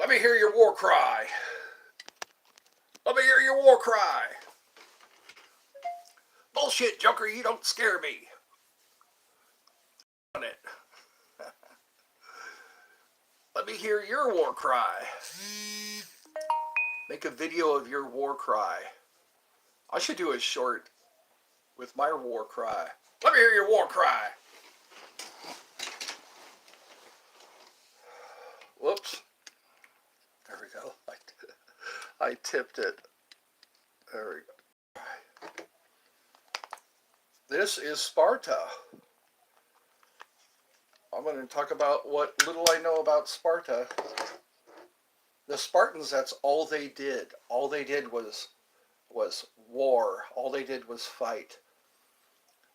Let me hear your war cry. Let me hear your war cry. Bullshit, Joker, you don't scare me. On it. Let me hear your war cry. Make a video of your war cry. I should do a short with my war cry. Let me hear your war cry. Whoops. There we go. I tipped it. There we go. This is Sparta. I'm going to talk about what little I know about Sparta. The Spartans, that's all they did. All they did was war. All they did was fight.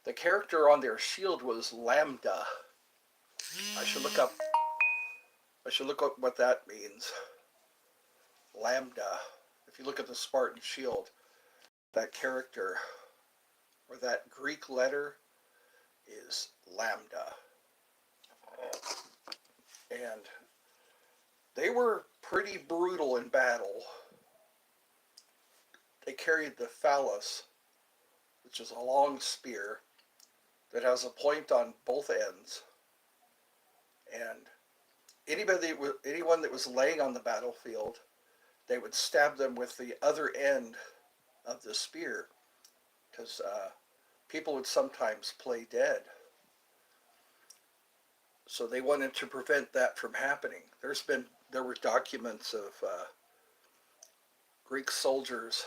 The character on their shield was Lambda. I should look up what that means. Lambda. If you look at the Spartan shield, that character or that Greek letter is Lambda. And they were pretty brutal in battle. They carried the phallus, which is a long spear that has a point on both ends. And anyone that was laying on the battlefield, they would stab them with the other end of the spear, because people would sometimes play dead. So they wanted to prevent that from happening. There were documents of Greek soldiers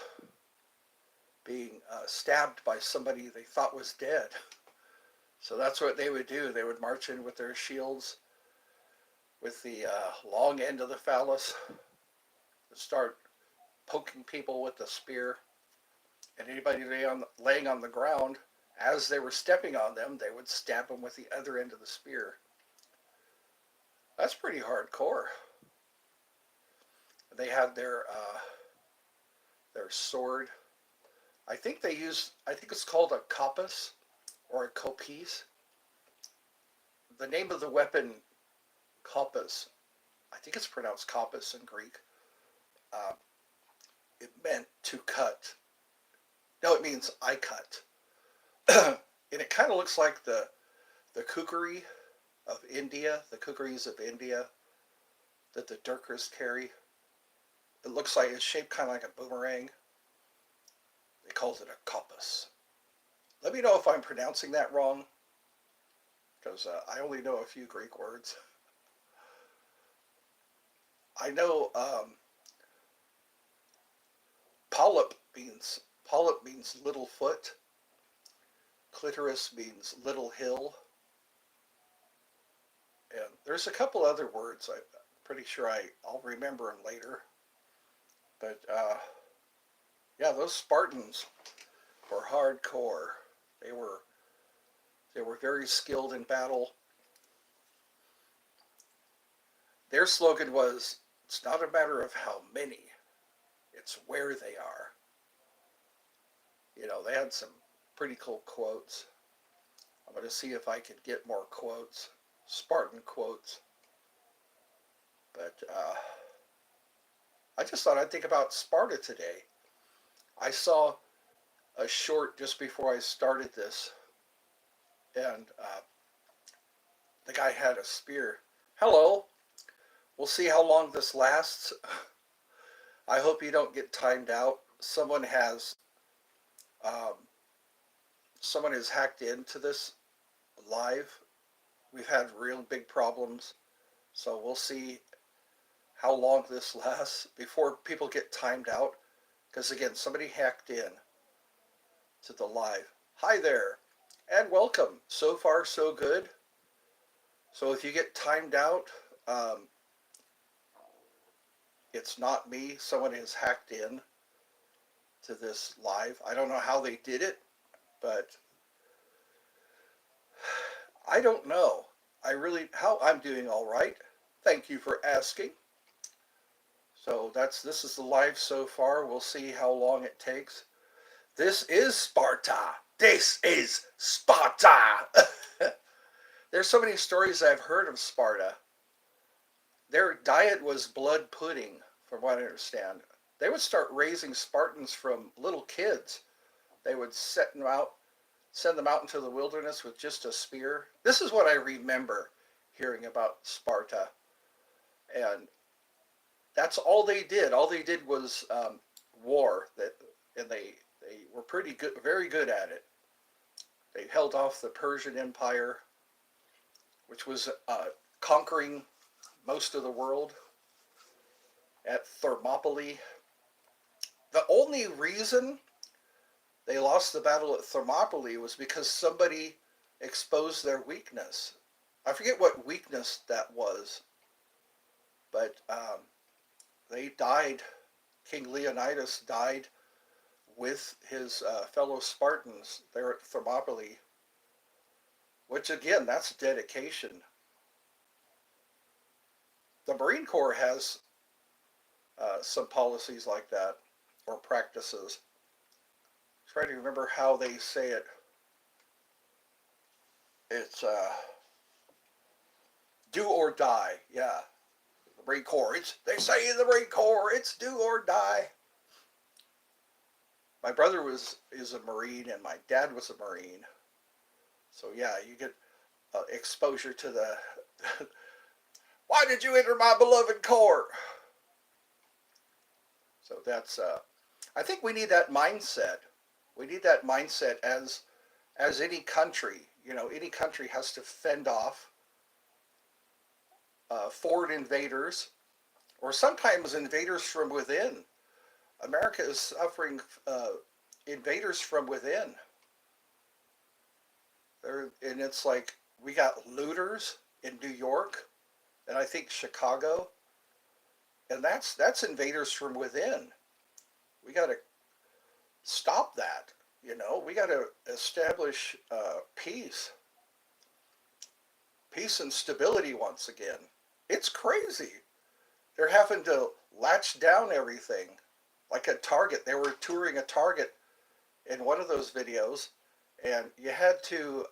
being stabbed by somebody they thought was dead. So that's what they would do. They would march in with their shields, with the long end of the phallus, and start poking people with the spear. And anybody laying on the ground, as they were stepping on them, they would stab them with the other end of the spear. That's pretty hardcore. They had their sword. I think it's called a kopis or a kopis. The name of the weapon, kopis, I think it's pronounced kopis in Greek. It meant to cut. No, it means I cut. And it kind of looks like the kukri of India, the kukris of India that the Durkars carry. It looks like it's shaped kind of like a boomerang. They called it a kopis. Let me know if I'm pronouncing that wrong, because I only know a few Greek words. I know polyp means little foot. Clitoris means little hill. And there's a couple other words. I'm pretty sure I'll remember them later. But yeah, those Spartans were hardcore. They were very skilled in battle. Their slogan was, "It's not a matter of how many, it's where they are." You know, they had some pretty cool quotes. I'm going to see if I can get more quotes, Spartan quotes. But I just thought I'd think about Sparta today. I saw a short just before I started this, and the guy had a spear. Hello. We'll see how long this lasts. I hope you don't get timed out. Someone has hacked into this live. We've had real big problems, so we'll see how long this lasts before people get timed out. Because again, somebody hacked in to the live. Hi there, and welcome. So far, so good. So if you get timed out, it's not me. Someone has hacked in to this live. I don't know how they did it, but I don't know. I'm doing all right. Thank you for asking. So this is the live so far. We'll see how long it takes. This is Sparta. This is Sparta. There's so many stories I've heard of Sparta. their diet was blood pudding, from what I understand. They would start raising Spartans from little kids. They would send them out into the wilderness with just a spear. This is what I remember hearing about Sparta, and that's all they did. All they did was war. And they were pretty good, very good at it. They held off the Persian Empire, which was conquering most of the world at Thermopylae. The only reason they lost the battle at Thermopylae was because somebody exposed their weakness. I forget what weakness that was, but they died. King Leonidas died with his fellow Spartans there at Thermopylae, which again, that's dedication. The Marine Corps has some policies like that, or practices. Try to remember how they say it. It's do or die. Yeah, the Marine Corps. They say in the Marine Corps, it's do or die. My brother is a Marine, and my dad was a Marine. So yeah, you get exposure to the. Why did you enter my beloved Corps? So that's. I think we need that mindset. We need that mindset as any country. You know, any country has to fend off foreign invaders, or sometimes invaders from within. America is suffering invaders from within. And it's like we got looters in New York, and I think Chicago, and that's invaders from within. We got to stop that. You know, we got to establish peace and stability once again. It's crazy. They're having to latch down everything. Like a Target, they were touring a Target in one of those videos, and you have to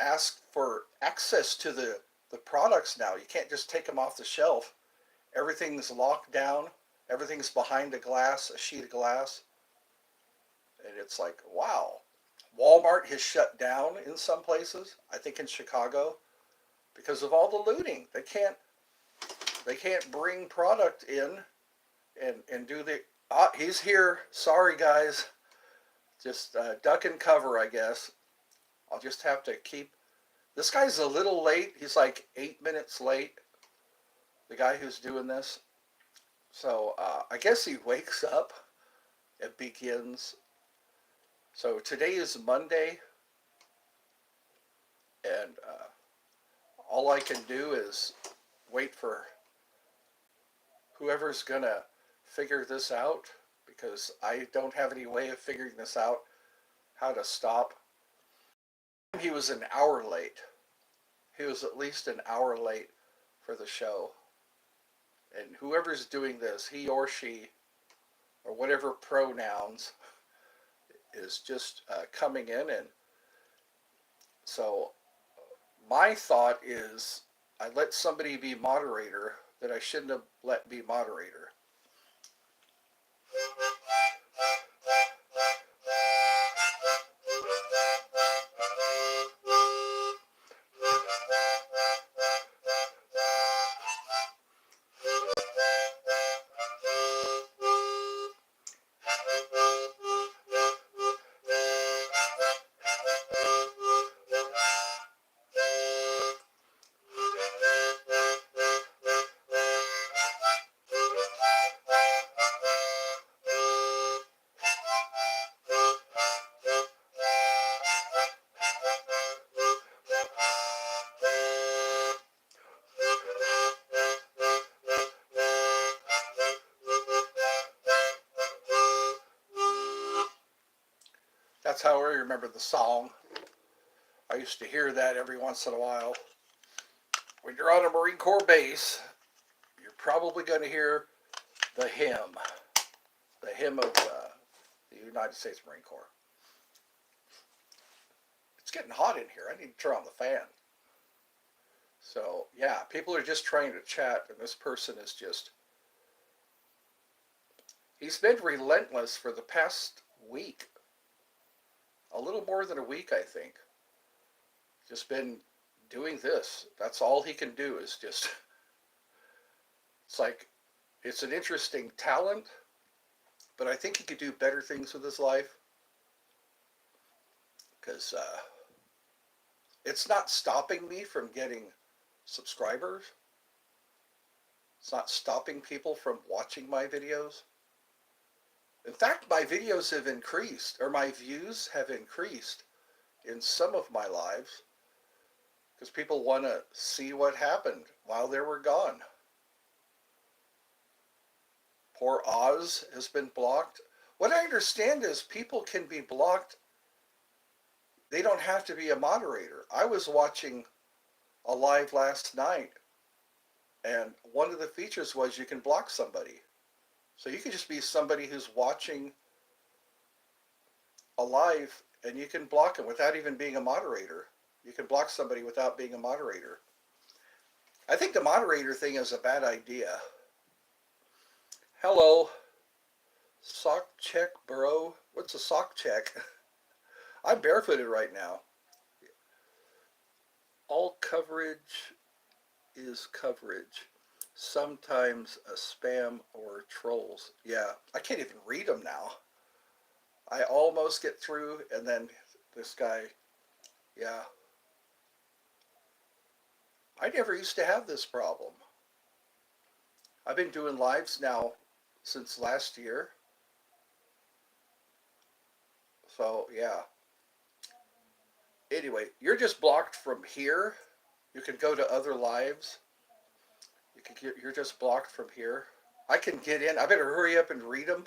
ask for access to the products now. You can't just take them off the shelf. Everything's locked down. Everything's behind a sheet of glass. And it's like, wow. Walmart has shut down in some places, I think in Chicago, because of all the looting. They can't bring product in and do the... he's here. Sorry, guys. Just duck and cover, I guess. I'll just have to keep... This guy's a little late. He's like 8 minutes late, the guy who's doing this. So I guess he wakes up and begins. So today is Monday, and all I can do is wait for whoever's going to figure this out, because I don't have any way of figuring this out, how to stop. He was an hour late. He was at least an hour late for the show. And whoever's doing this, he or she, or whatever pronouns, is just coming in. And so my thought is I let somebody be moderator that I shouldn't have let be moderator. That's how I remember the song. I used to hear that every once in a while. When you're on a Marine Corps base, you're probably going to hear the hymn of the United States Marine Corps. It's getting hot in here. I need to turn on the fan. So Yeah, people are just trying to chat, and this person is just, he's been relentless for the past week, a little more than a week, I think. Just been doing this. That's all he can do is just, it's like, it's an interesting talent, but I think he could do better things with his life because it's not stopping me from getting subscribers. It's not stopping people from watching my videos. In fact, my videos have increased, or my views have increased in some of my lives because people want to see what happened while they were gone. Poor Oz has been blocked. What I understand is people can be blocked. They don't have to be a moderator. I was watching a live last night, and one of the features was you can block somebody. So you can just be somebody who's watching a live, and you can block them without even being a moderator. You can block somebody without being a moderator. I think the moderator thing is a bad idea. Hello, sock check, bro. What's a sock check? I'm barefooted right now. All coverage is coverage. Sometimes a spam or trolls. Yeah, I can't even read them now. I almost get through, and then this guy, yeah. I never used to have this problem. I've been doing lives now since last year. So, yeah. Anyway, you're just blocked from here. You can go to other lives. You're just blocked from here. I can get in. I better hurry up and read them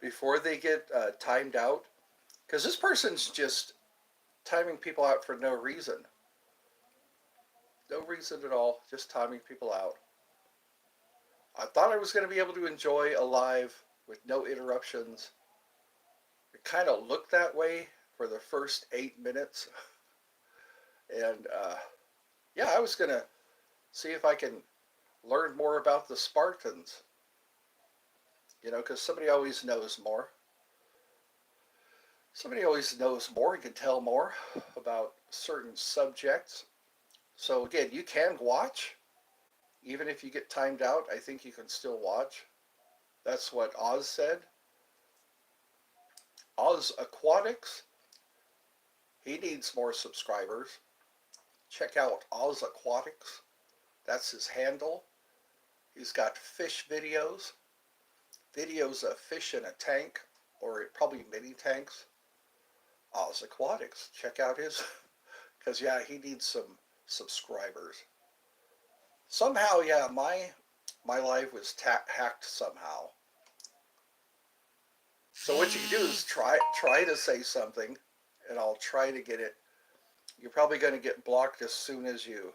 before they get timed out. Because this person's just timing people out for no reason. No reason at all. Just timing people out. I thought I was going to be able to enjoy a live with no interruptions. It kind of looked that way for the first 8 minutes. And yeah, I was going to see if I can learn more about the Spartans. You know, because somebody always knows more. Somebody always knows more and can tell more about certain subjects. So again, you can watch. Even if you get timed out, I think you can still watch. That's what Oz said. Oz Aquatics, he needs more subscribers. Check out Oz Aquatics. That's his handle. He's got fish videos, videos of fish in a tank, or probably mini tanks. Oz Aquatics. Check out his, because yeah, he needs some subscribers. Somehow, yeah, my live was hacked somehow. So what you can do is try to say something, and I'll try to get it. You're probably going to get blocked as soon as you.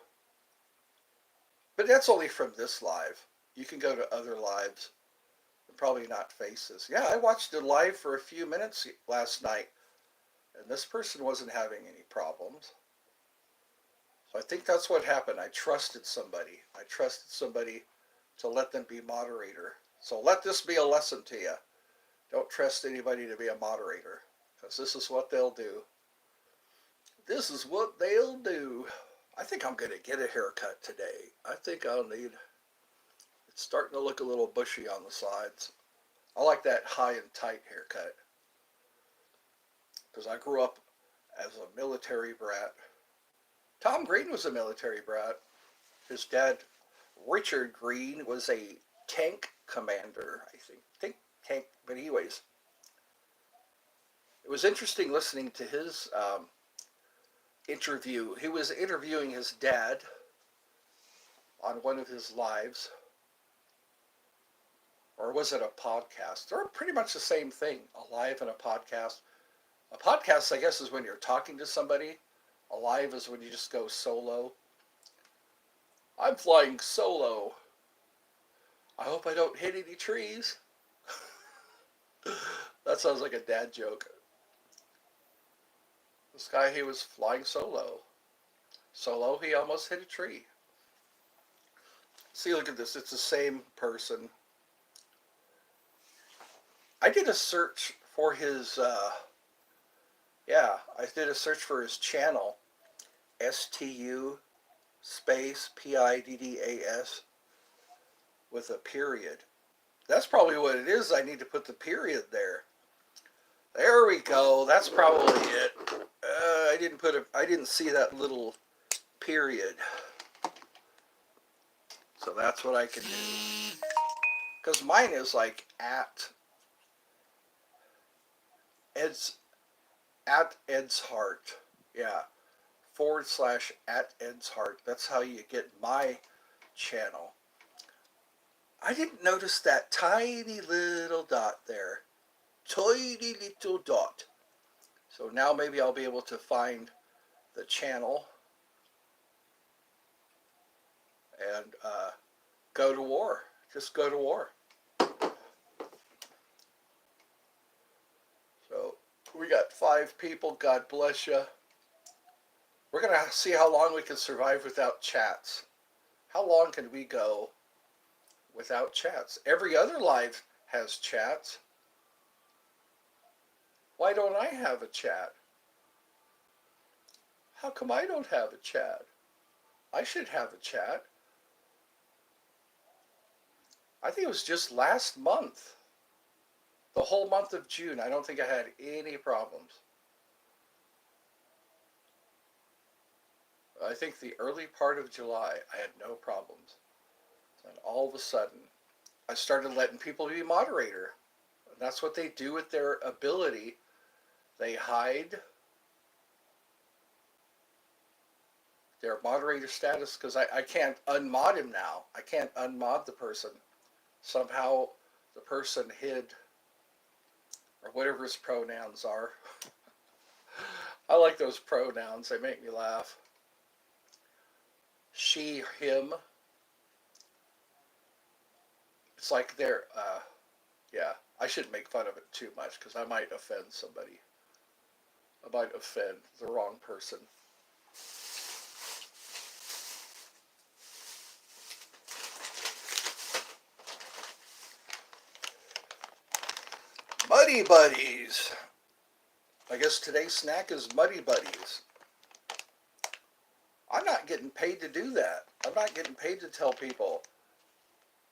But that's only from this live. You can go to other lives, and probably not faces. Yeah, I watched a live for a few minutes last night, and this person wasn't having any problems. So I think that's what happened. I trusted somebody. I trusted somebody to let them be moderator. So let this be a lesson to you. Don't trust anybody to be a moderator, because this is what they'll do. This is what they'll do. I think I'm going to get a haircut today. I think I'll need, it's starting to look a little bushy on the sides. I like that high and tight haircut, because I grew up as a military brat. Tom Green was a military brat. His dad, Richard Green, was a tank commander, I think tank, but anyways, it was interesting listening to his interview. He was interviewing his dad on one of his lives, or was it a podcast? They're pretty much the same thing, a live and a podcast. A podcast, I guess, is when you're talking to somebody. A live is when you just go solo. I'm flying solo. I hope I don't hit any trees. That sounds like a dad joke. This guy, he was flying solo. Solo, he almost hit a tree. See, look at this. It's the same person. I did a search for his, yeah, I did a search for his channel. STU space PIDDAS with a period. That's probably what it is. I need to put the period there. There we go. That's probably it. I didn't see that little period. So that's what I can do. Because mine is like Ed's Ed's heart. Yeah. / at Ed's heart. That's how you get my channel. I didn't notice that tiny little dot there. Tiny little dot. So now maybe I'll be able to find the channel and go to war. Just go to war. So we got 5 people. God bless you. We're going to see how long we can survive without chats. How long can we go without chats? Every other live has chats. Why don't I have a chat? How come I don't have a chat? I should have a chat. I think it was just last month. The whole month of June, I don't think I had any problems. I think the early part of July, I had no problems. And all of a sudden, I started letting people be moderator. And that's what they do with their ability. They hide their moderator status because I can't unmod him now. I can't unmod the person. Somehow the person hid, or whatever his pronouns are. I like those pronouns. They make me laugh. She, him. It's like they're, yeah, I shouldn't make fun of it too much because I might offend somebody. I might offend the wrong person. Muddy Buddies. I guess today's snack is Muddy Buddies. I'm not getting paid to do that. I'm not getting paid to tell people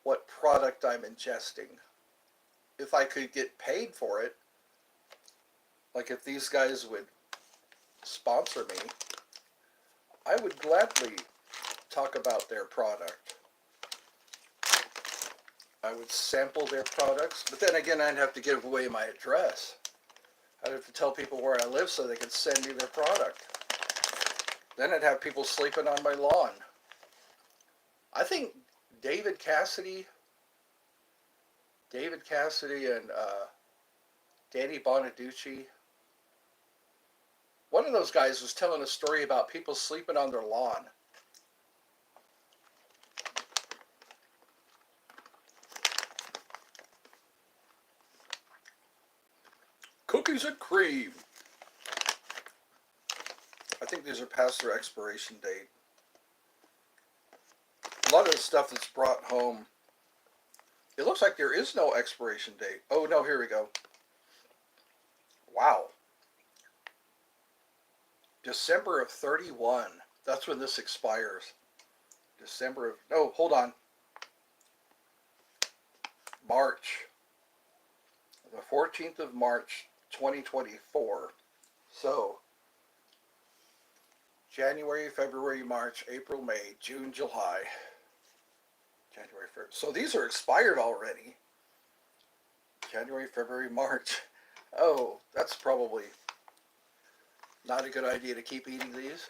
what product I'm ingesting. If I could get paid for it, like if these guys would sponsor me, I would gladly talk about their product. I would sample their products, but then again, I'd have to give away my address. I'd have to tell people where I live so they could send me their product. Then I'd have people sleeping on my lawn. I think David Cassidy and Danny Bonaducci, one of those guys was telling a story about people sleeping on their lawn. Cookies and cream. I think these are past their expiration date. A lot of the stuff that's brought home, it looks like there is no expiration date. Oh no, here we go. Wow. December of 31. That's when this expires. December of, no, hold on. March. The 14th of March, 2024. So, January, February, March, April, May, June, July. January, February. So these are expired already. January, February, March. Oh, that's probably not a good idea to keep eating these.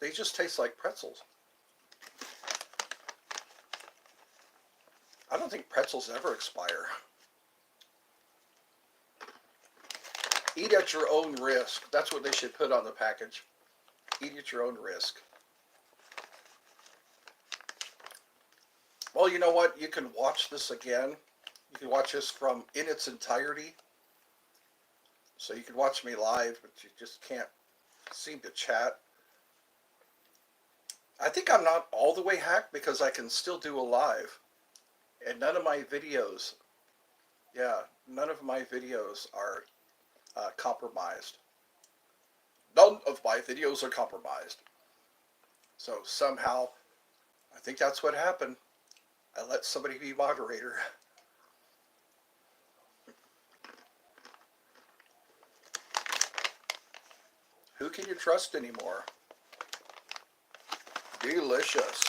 They just taste like pretzels. I don't think pretzels ever expire. Eat at your own risk. That's what they should put on the package. Eat at your own risk. Well, you know what? You can watch this again. You can watch this in its entirety. So you can watch me live, but you just can't seem to chat. I think I'm not all the way hacked because I can still do a live. And none of my videos, yeah, none of my videos are compromised. None of my videos are compromised. So somehow, I think that's what happened. I let somebody be moderator. Who can you trust anymore? Delicious.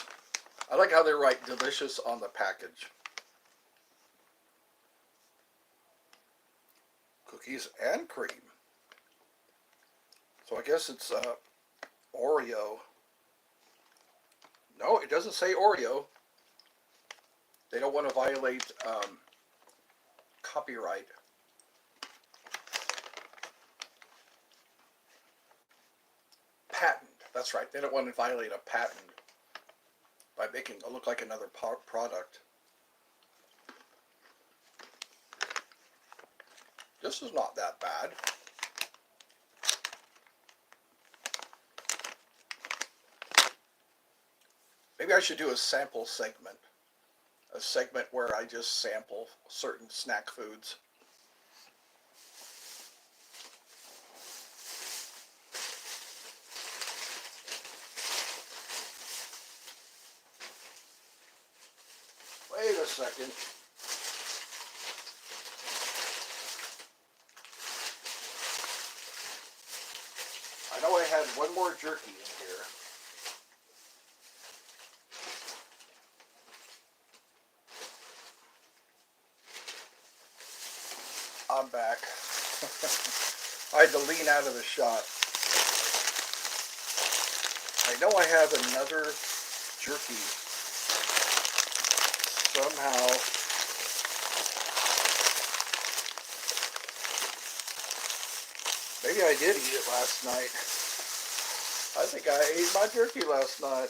I like how they write delicious on the package. Cookies and cream. So I guess it's Oreo. No, it doesn't say Oreo. They don't want to violate copyright. Patent. That's right. They don't want to violate a patent by making it look like another product. This is not that bad. Maybe I should do a sample segment. A segment where I just sample certain snack foods. Wait a second. I know I had one more jerky in here. I'm back. I had to lean out of the shot. I know I have another jerky somehow. Maybe I did eat it last night. I think I ate my jerky last night.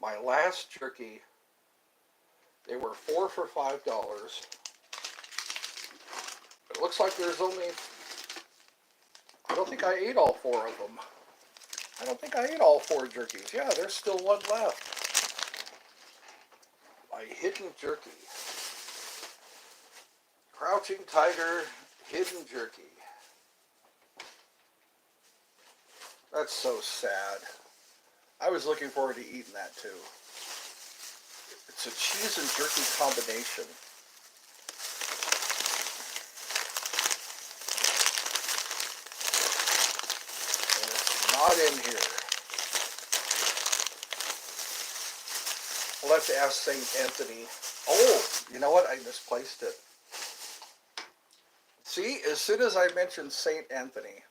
My last jerky, they were 4 for $5. It looks like there's only, I don't think I ate all 4 of them. I don't think I ate all 4 jerkies. Yeah, there's still one left. My hidden jerky. Crouching Tiger hidden jerky. That's so sad. I was looking forward to eating that too. It's a cheese and jerky combination. And it's not in here. We'll have to ask St. Anthony. Oh, you know what? I misplaced it. See, as soon as I mentioned St. Anthony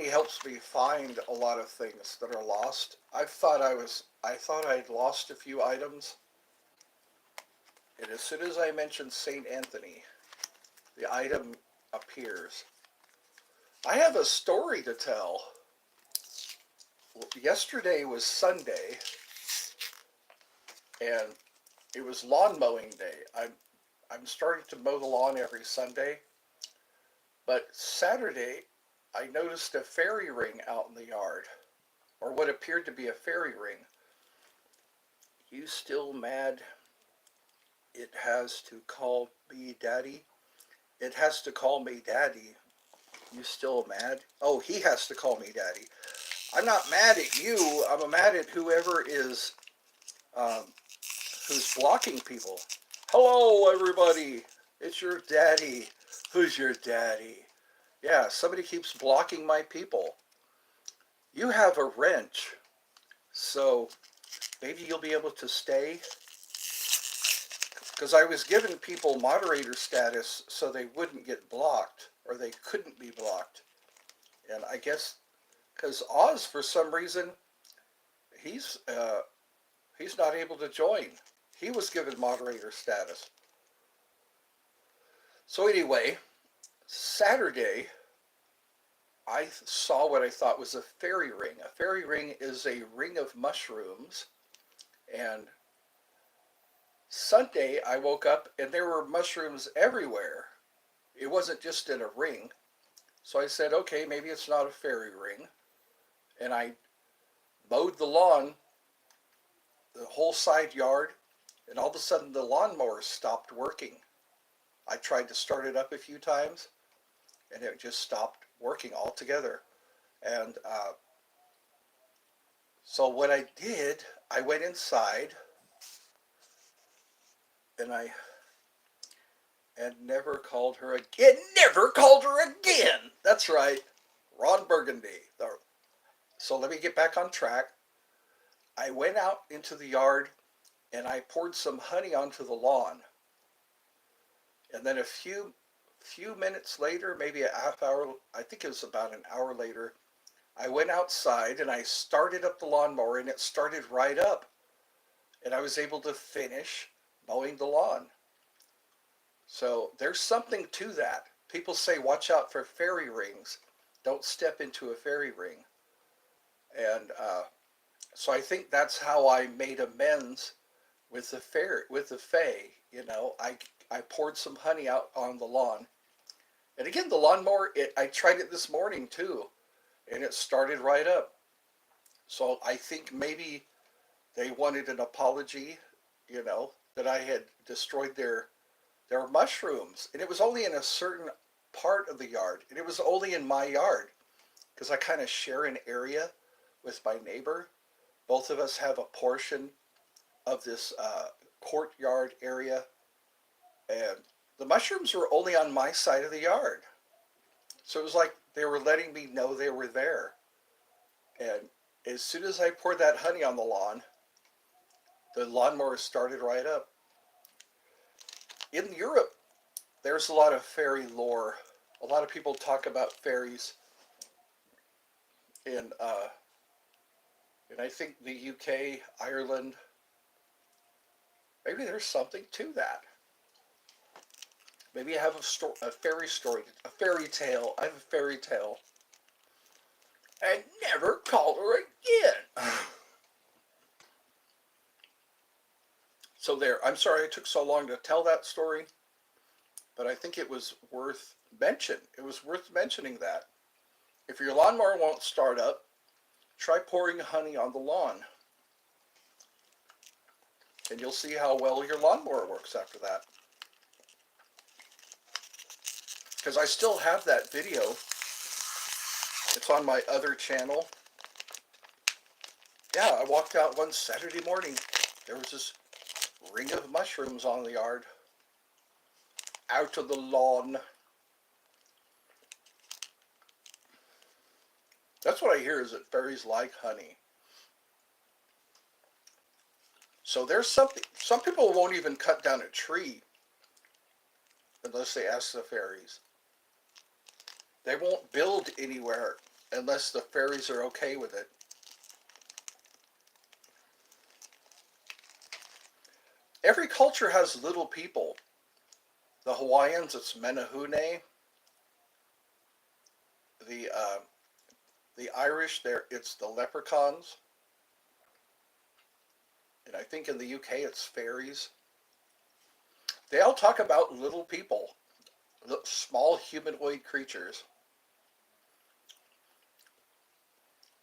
helps me find a lot of things that are lost. I thought I'd lost a few items. And as soon as I mention St. Anthony, the item appears. I have a story to tell. Yesterday was Sunday, and it was lawn mowing day. I'm starting to mow the lawn every Sunday, but Saturday I noticed a fairy ring out in the yard, or what appeared to be a fairy ring. You still mad? It has to call me daddy. It has to call me daddy. You still mad? Oh, he has to call me daddy. I'm not mad at you. I'm mad at whoever is, who's blocking people. Hello, everybody. It's your daddy. Who's your daddy? Yeah, somebody keeps blocking my people. You have a wrench, so maybe you'll be able to stay. Because I was giving people moderator status so they wouldn't get blocked, or they couldn't be blocked. And I guess because Oz, for some reason, he's not able to join. He was given moderator status. So anyway, Saturday, I saw what I thought was a fairy ring. A fairy ring is a ring of mushrooms. And Sunday, I woke up and there were mushrooms everywhere. It wasn't just in a ring. So I said, okay, maybe it's not a fairy ring. and I mowed the lawn, the whole side yard, and all of a sudden the lawnmower stopped working. I tried to start it up a few times, and it just stopped working altogether. And so what I did, I went inside, and I and never called her again. Never called her again. That's right, Ron Burgundy. So let me get back on track. I went out into the yard and I poured some honey onto the lawn. And then a few minutes later, maybe a half hour, I think it was about an hour later, I went outside and I started up the lawnmower and it started right up. And I was able to finish mowing the lawn. So there's something to that. People say, watch out for fairy rings. Don't step into a fairy ring. And so I think that's how I made amends with the fae. You know, I poured some honey out on the lawn. And again, the lawnmower, I tried it this morning too, and it started right up. So I think maybe they wanted an apology, you know, that I had destroyed their mushrooms. And it was only in a certain part of the yard. And it was only in my yard because I kind of share an area with my neighbor. Both of us have a portion of this courtyard area. And the mushrooms were only on my side of the yard. So it was like they were letting me know they were there. And as soon as I poured that honey on the lawnmower started right up. In Europe, there's a lot of fairy lore. A lot of people talk about fairies in I think the UK, Ireland. Maybe there's something to that. Maybe I have a fairy story, a fairy tale. I have a fairy tale. And never called her again. So there. I'm sorry it took so long to tell that story, but I think it was worth mention. It was worth mentioning that. If your lawnmower won't start up, try pouring honey on the lawn. And you'll see how well your lawnmower works after that. Because I still have that video. It's on my other channel. Yeah, I walked out one Saturday morning. There was this ring of mushrooms on the yard. Out of the lawn. That's what I hear, is that fairies like honey. So there's something. Some people won't even cut down a tree unless they ask the fairies. They won't build anywhere unless the fairies are okay with it. Every culture has little people. The Hawaiians, it's Menehune. The Irish, it's the leprechauns. And I think in the UK it's fairies. They all talk about little people, small humanoid creatures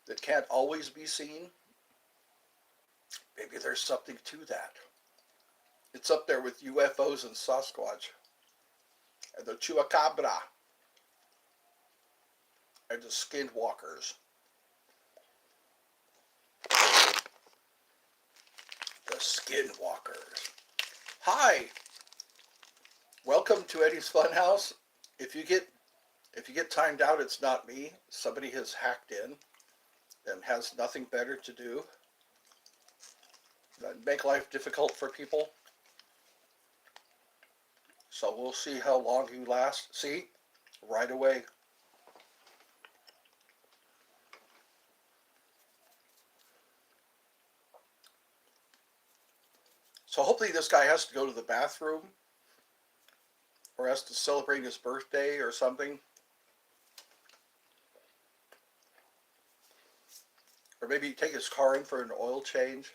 that can't always be seen. Maybe there's something to that. It's up there with UFOs and Sasquatch and the Chupacabra and the skinwalkers. The skinwalkers. Hi. Welcome to Eddie's Funhouse. If you get timed out, it's not me. Somebody has hacked in and has nothing better to do than make life difficult for people. So we'll see how long you last. See? Right away. So hopefully this guy has to go to the bathroom or has to celebrate his birthday or something. Or maybe take his car in for an oil change.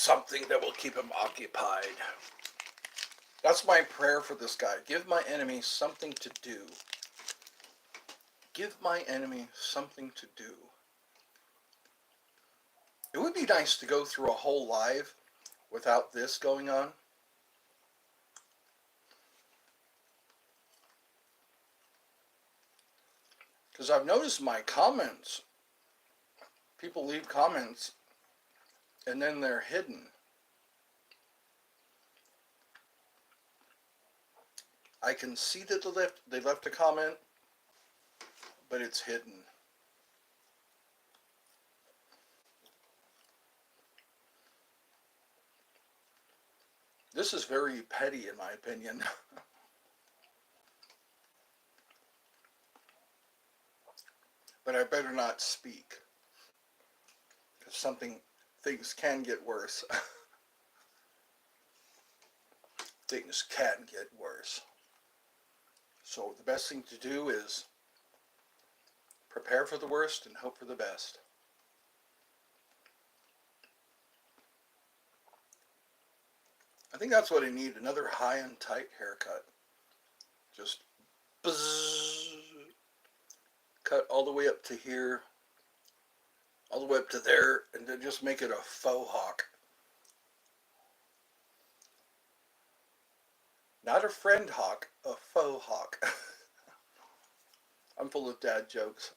something that will keep him occupied. That's my prayer for this guy. Give my enemy something to do. Give my enemy something to do. It would be nice to go through a whole live without this going on. Because I've noticed my comments, people leave comments and then they're hidden. I can see that they left a comment, but it's hidden. This is very petty in my opinion. But I better not speak. Because things can get worse. Things can get worse. So the best thing to do is prepare for the worst and hope for the best. I think that's what I need, another high and tight haircut. Just buzz, cut all the way up to here, all the way up to there, and then just make it a faux hawk. Not a friend hawk, a faux hawk. I'm full of dad jokes.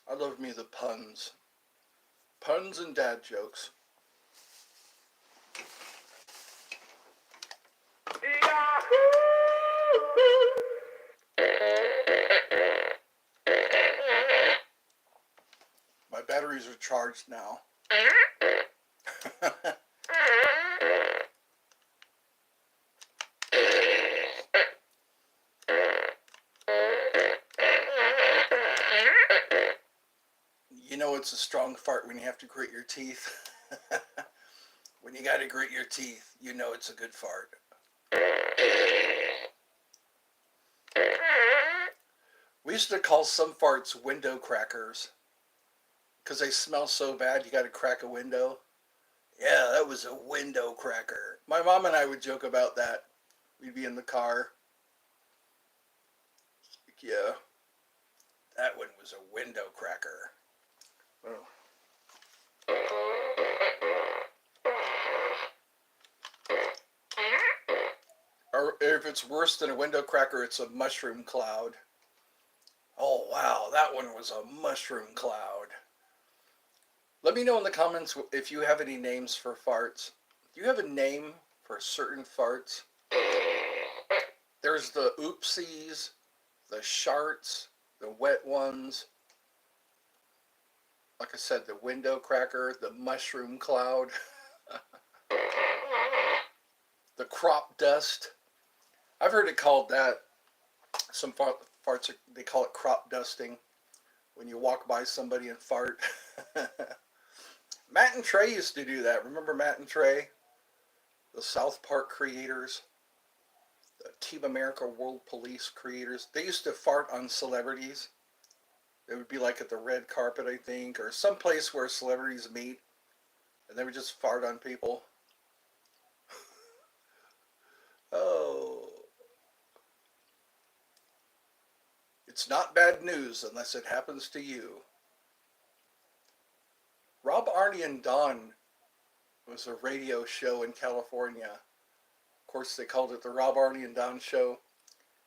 I love me the puns. Puns and dad jokes. My batteries are charged now. You know it's a strong fart when you have to grit your teeth. When you gotta grit your teeth, you know it's a good fart. We used to call some farts window crackers because they smell so bad you gotta crack a window. Yeah, that was a window cracker. My mom and I would joke about that. We'd be in the car. Yeah, that one was a window cracker. Oh. Or if it's worse than a window cracker, it's a mushroom cloud. Oh wow, that one was a mushroom cloud. Let me know in the comments if you have any names for farts. Do you have a name for certain farts? There's the oopsies, the sharts, the wet ones. Like I said, the window cracker, the mushroom cloud, the crop dust. I've heard it called that. Some farts, they call it crop dusting. When you walk by somebody and fart. Matt and Trey used to do that. Remember Matt and Trey? The South Park creators. The Team America World Police creators. They used to fart on celebrities. It would be like at the red carpet, I think, or some place where celebrities meet. And they would just fart on people. Oh. It's not bad news unless it happens to you. Rob, Arnie, and Don was a radio show in California. Of course, they called it the Rob, Arnie, and Don Show.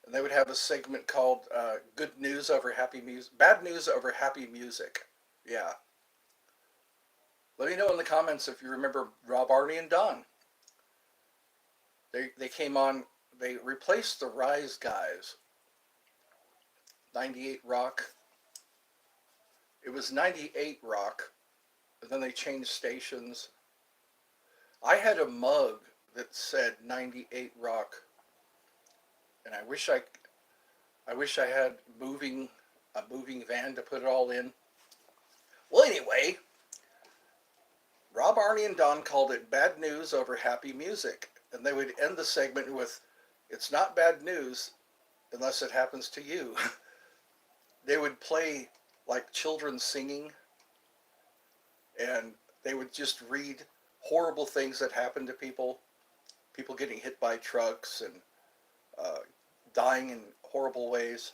And they would have a segment called Good News Over Happy Music. Bad News Over Happy Music. Yeah. Let me know in the comments if you remember Rob, Arnie, and Don. They came on, they replaced the Rise guys. 98 Rock. It was 98 Rock. And then they changed stations. I had a mug that said 98 Rock. And I wish I had a moving van to put it all in. Well, anyway, Rob, Arnie, and Don called it Bad News Over Happy Music. And they would end the segment with, it's not bad news unless it happens to you. They would play like children singing. And they would just read horrible things that happen to people, people getting hit by trucks and uh, dying in horrible ways.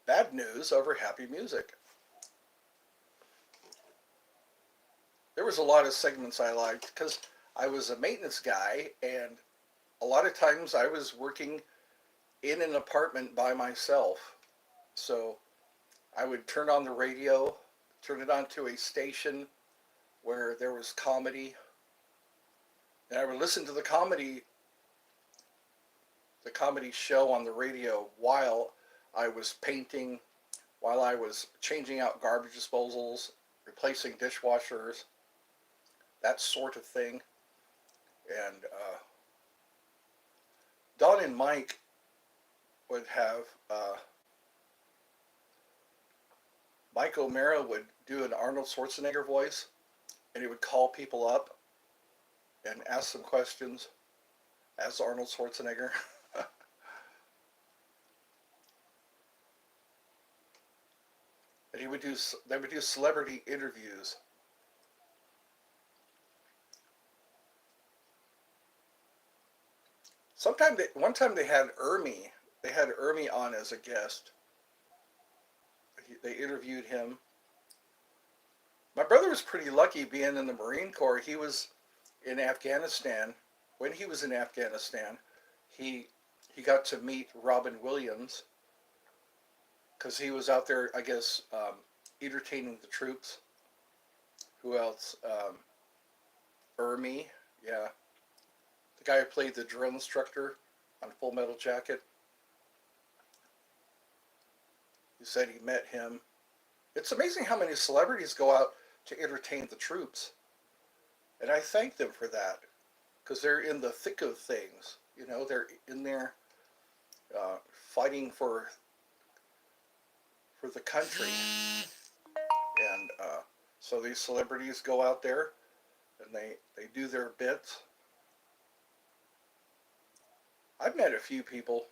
Bad news over happy music. There was a lot of segments I liked because I was a maintenance guy, and a lot of times I was working in an apartment by myself. So I would turn on the radio, turn it on to a station where there was comedy, and I would listen to the comedy show on the radio while I was painting, while I was changing out garbage disposals, replacing dishwashers, that sort of thing. And Don and Mike would have Mike O'Mara would do an Arnold Schwarzenegger voice, and he would call people up and ask them questions as Arnold Schwarzenegger. And they would do celebrity interviews. One time they had Ermi. They had Ermi on as a guest. They interviewed him. My brother was pretty lucky being in the Marine Corps. He was in Afghanistan. When he was in Afghanistan, he he got to meet Robin Williams because he was out there, I guess, entertaining the troops. Who else? Ermi, yeah, the guy who played the drill instructor on Full Metal Jacket. He said he met him. It's amazing how many celebrities go out to entertain the troops, and I thank them for that because they're in the thick of things. You know, they're in there fighting for the country, and so these celebrities go out there and they do their bits. I've met a few people.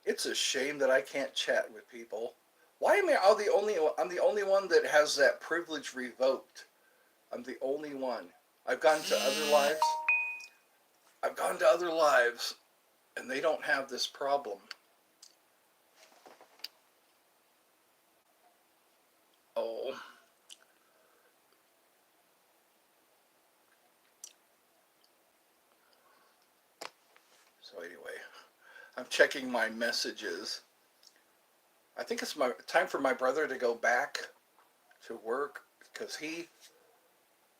It's a shame that I can't chat with people. Why am I the only? I'm the only one that has that privilege revoked. I'm the only one. I've gone to other lives. I've gone to other lives, and they don't have this problem. Oh, so anyway, I'm checking my messages. I think it's time for my brother to go back to work because he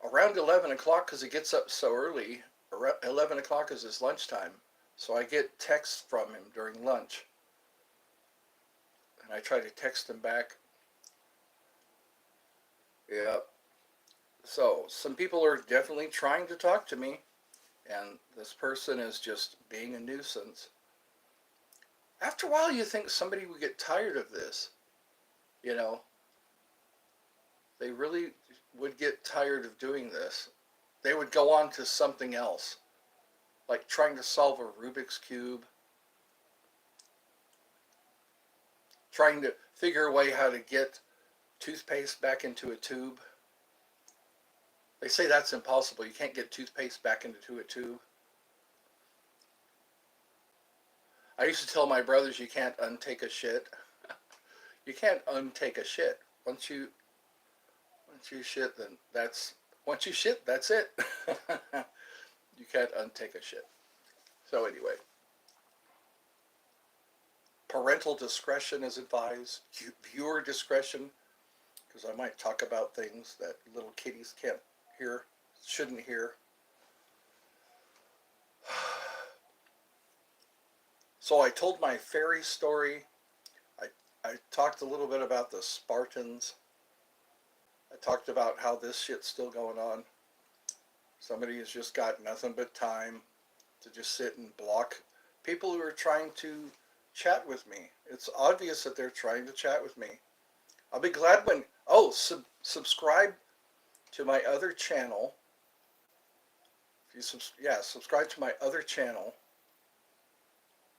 around 11 o'clock because he gets up so early. Around 11 o'clock is his lunchtime, so I get texts from him during lunch, and I try to text him back. Yeah. So some people are definitely trying to talk to me, and this person is just being a nuisance. After a while, you think somebody would get tired of this. You know, they really would get tired of doing this. They would go on to something else, like trying to solve a Rubik's Cube, trying to figure a way how to get toothpaste back into a tube. They say that's impossible. You can't get toothpaste back into a tube. I used to tell my brothers you can't untake a shit. You can't untake a shit. Once you shit, then once you shit, that's it. You can't untake a shit. So anyway, parental discretion is advised. Viewer discretion, because I might talk about things that little kiddies can't hear, shouldn't hear. So I told my fairy story. I, I talked a little bit about the Spartans. I talked about how this shit's still going on. Somebody has just got nothing but time to just sit and block people who are trying to chat with me. It's obvious that they're trying to chat with me. I'll be glad when, subscribe to my other channel. If you subscribe to my other channel,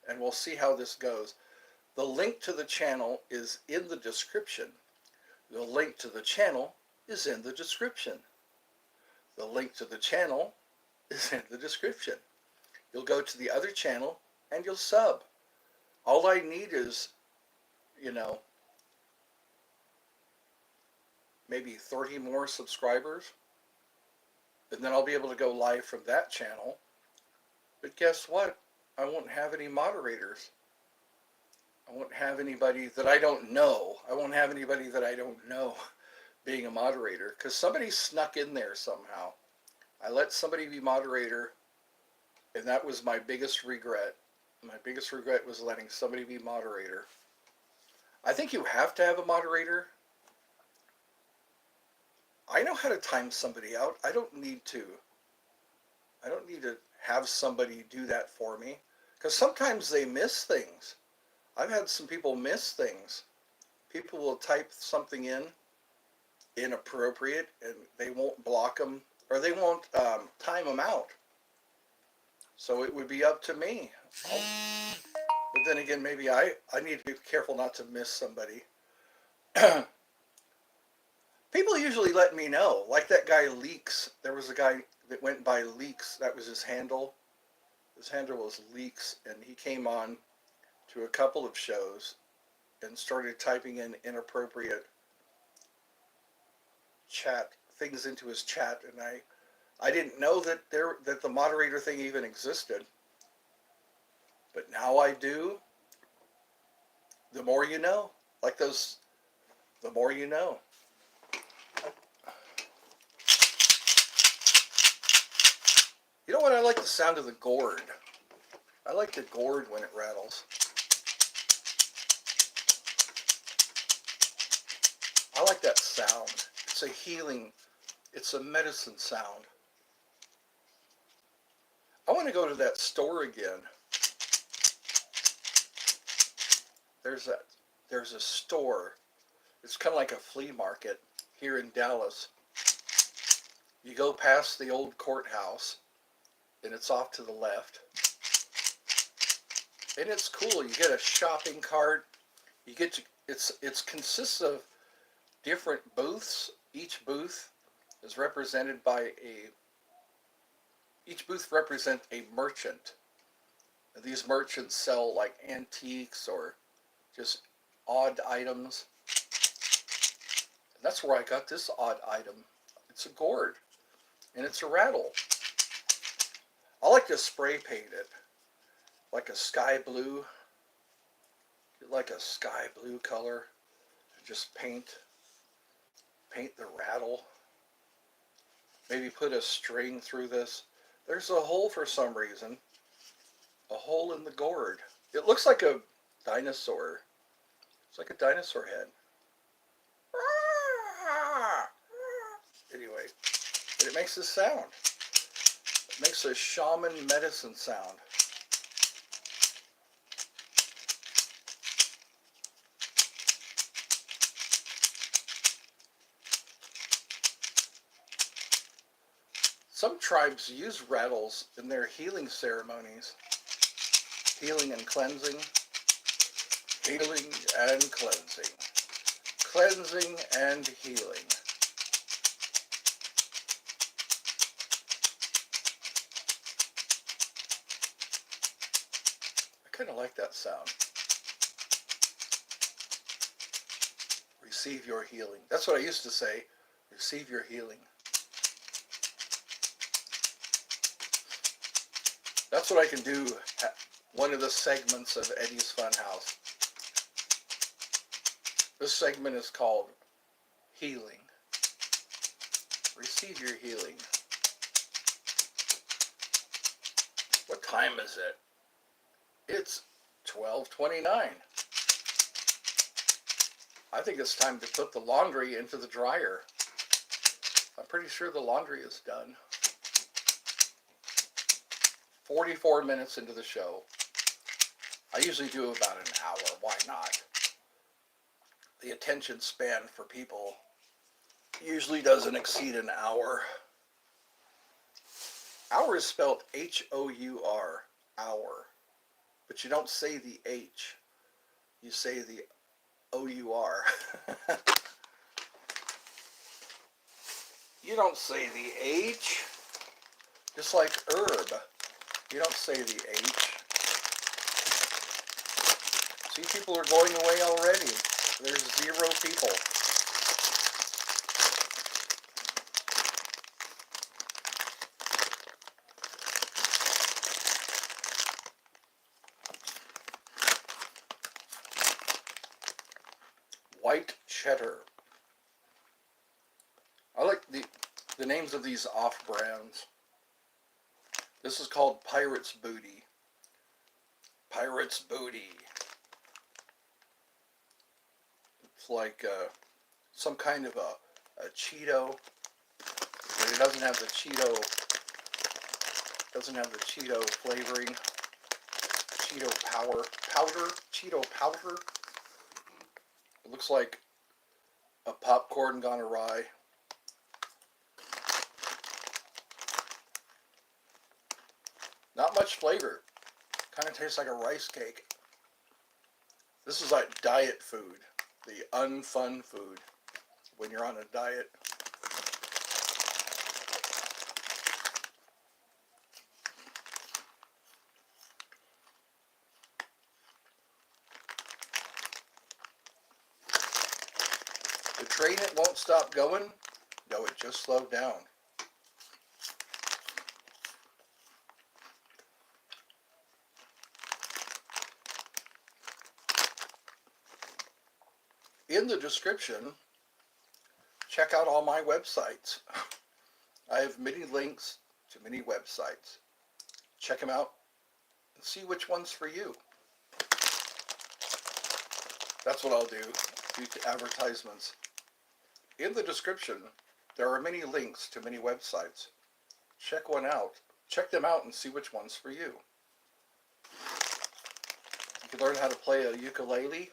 and we'll see how this goes. The link to the channel is in the description. The link to the channel is in the description. The link to the channel is in the description. You'll go to the other channel and you'll sub. All I need is, you know, maybe 30 more subscribers, and then I'll be able to go live from that channel. But guess what? I won't have any moderators. I won't have anybody that I don't know. I won't have anybody that I don't know being a moderator, because somebody snuck in there somehow. I let somebody be moderator, and that was my biggest regret. My biggest regret was letting somebody be moderator. I think you have to have a moderator. I know how to time somebody out. I don't need to have somebody do that for me, because sometimes they miss things. I've had some people miss things. People will type something in inappropriate and they won't block them, or they won't time them out. So it would be up to me. But then again, maybe I need to be careful not to miss somebody. People usually let me know, like that guy Leaks. There was a guy that went by Leaks. That was his handle. His handle was Leaks, and he came on to a couple of shows and started typing in inappropriate chat things into his chat, and I didn't know that the moderator thing even existed. But now I do. The more you know. Like those, the more you know. You know what? I like the sound of the gourd. I like the gourd when it rattles. I like that sound. It's a healing, it's a medicine sound. I want to go to that store again. There's a store. It's kind of like a flea market here in Dallas. You go past the old courthouse, and it's off to the left. And it's cool. You get a shopping cart. You get to, it consists of different booths. Each booth is represented by each booth represents a merchant. And these merchants sell like antiques or just odd items. And that's where I got this odd item. It's a gourd, and it's a rattle. I like to spray paint it, like a sky blue, like a sky blue color. Just paint the rattle. Maybe put a string through this. There's a hole for some reason. A hole in the gourd. It looks like a dinosaur. It's like a dinosaur head. Anyway, but it makes this sound. It makes a shaman medicine sound. Some tribes use rattles in their healing ceremonies. Healing and cleansing. Healing and cleansing. Cleansing and healing. I kind of like that sound. Receive your healing. That's what I used to say. Receive your healing. That's what I can do at one of the segments of Eddie's Funhouse. This segment is called Healing. Receive your healing. What time is it? It's 12:29. I think it's time to put the laundry into the dryer. I'm pretty sure the laundry is done. 44 minutes into the show. I usually do about an hour. Why not? The attention span for people usually doesn't exceed an hour. Hour is spelled H-O-U-R. Hour. But you don't say the H. You say the O-U-R. You don't say the H. Just like herb. You don't say the H. See, people are going away already. There's 0 people. White cheddar. I like the names of these off-brands. This is called Pirate's Booty. Pirate's Booty. It's like some kind of a Cheeto, but it doesn't have the Cheeto flavoring. Cheeto powder. It looks like a popcorn gone awry. Not much flavor. Kind of tastes like a rice cake. This is like diet food. The unfun food when you're on a diet. The train, it won't stop going. No, it just slowed down. In the description, check out all my websites. I have many links to many websites. Check them out and see which one's for you. That's what I'll do, advertisements. In the description, there are many links to many websites. Check one out. Check them out and see which one's for you. You can learn how to play a ukulele.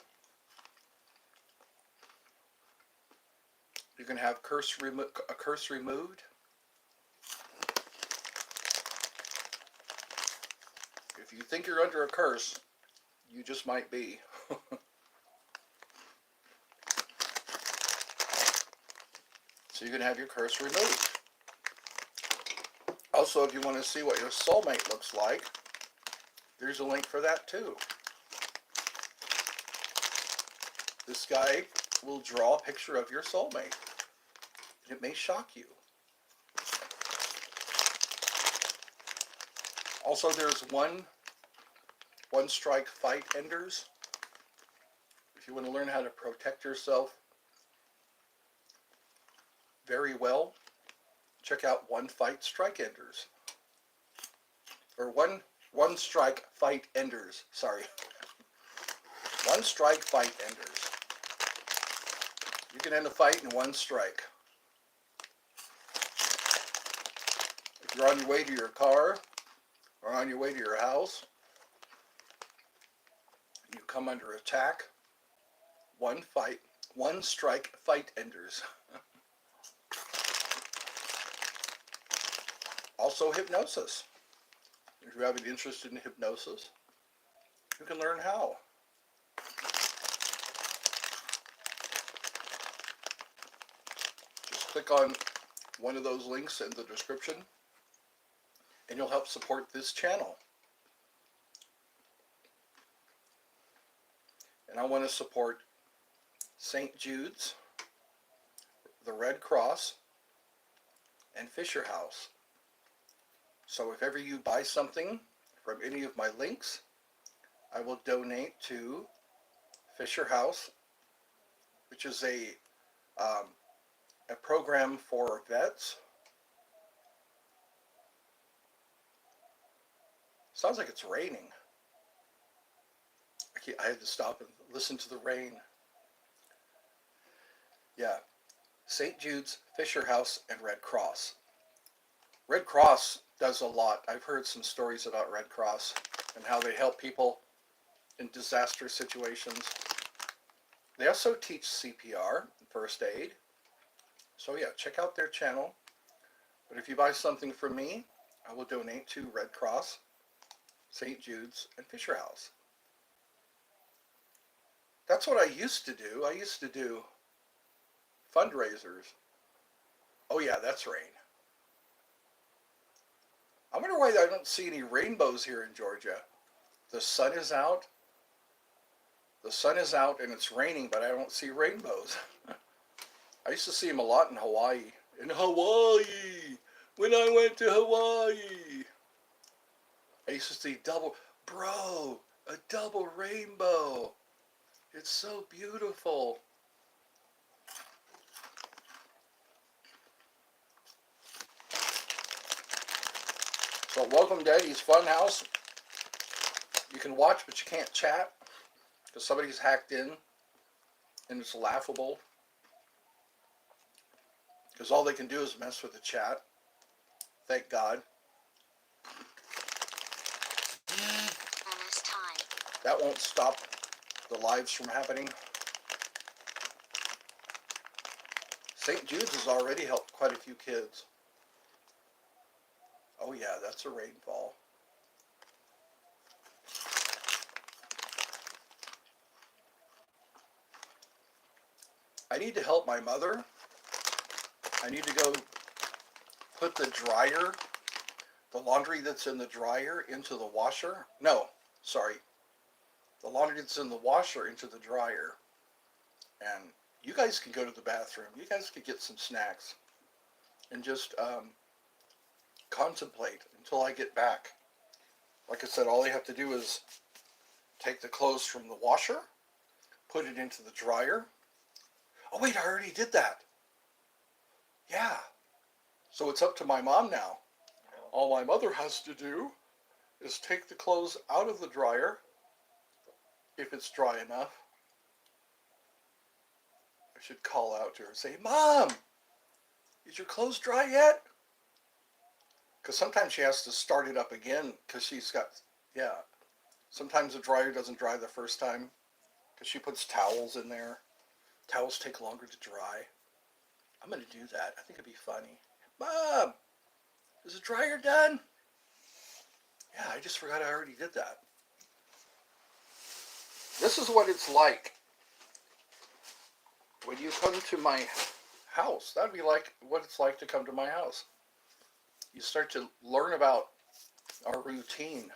You can have a curse removed. If you think you're under a curse, you just might be. So you can have your curse removed. Also, if you want to see what your soulmate looks like, there's a link for that too. This guy will draw a picture of your soulmate. It may shock you. Also, there's one strike fight enders. If you want to learn how to protect yourself very well, check out one strike enders. Or one strike fight enders. Sorry. One strike fight enders. You can end a fight in one strike. If you're on your way to your car or on your way to your house, you come under attack, one strike fight enders. Also hypnosis. If you have an interest in hypnosis, you can learn how. Just click on one of those links in the description and you'll help support this channel. And I want to support St. Jude's, the Red Cross, and Fisher House. So if ever you buy something from any of my links, I will donate to Fisher House, which is a program for vets. Sounds like it's raining. I had to stop and listen to the rain. Yeah, St. Jude's, Fisher House, and Red Cross. Red Cross does a lot. I've heard some stories about Red Cross and how they help people in disaster situations. They also teach CPR, first aid. So yeah, check out their channel. But if you buy something from me, I will donate to Red Cross, St. Jude's, and Fisher House. That's what I used to do. I used to do fundraisers Oh yeah, that's rain. I wonder why I don't see any rainbows here in Georgia. The sun is out. The sun is out and it's raining, but I don't see rainbows. I used to see them a lot in Hawaii. In Hawaii! When I went to Hawaii! I used to see bro, a double rainbow. It's so beautiful. So welcome to Eddie's Funhouse. You can watch, but you can't chat because somebody's hacked in, and it's laughable because all they can do is mess with the chat. Thank God. That won't stop the lives from happening. St. Jude's has already helped quite a few kids. Oh yeah, that's a rainfall. I need to help my mother. I need to go put the dryer, the laundry that's in the dryer into the washer. No, sorry. The laundry that's in the washer into the dryer. And you guys can go to the bathroom. You guys could get some snacks and just contemplate until I get back. Like I said, all you have to do is take the clothes from the washer, put it into the dryer. Oh wait, I already did that. Yeah. So it's up to my mom now. All my mother has to do is take the clothes out of the dryer, if it's dry enough. I should call out to her and say, Mom, is your clothes dry yet? Because sometimes she has to start it up again because she's got, yeah. Sometimes the dryer doesn't dry the first time because she puts towels in there. Towels take longer to dry. I'm going to do that. I think it'd be funny. Mom, is the dryer done? Yeah, I just forgot I already did that. This is what it's like when you come to my house. That'd be like what it's like to come to my house. You start to learn about our routine.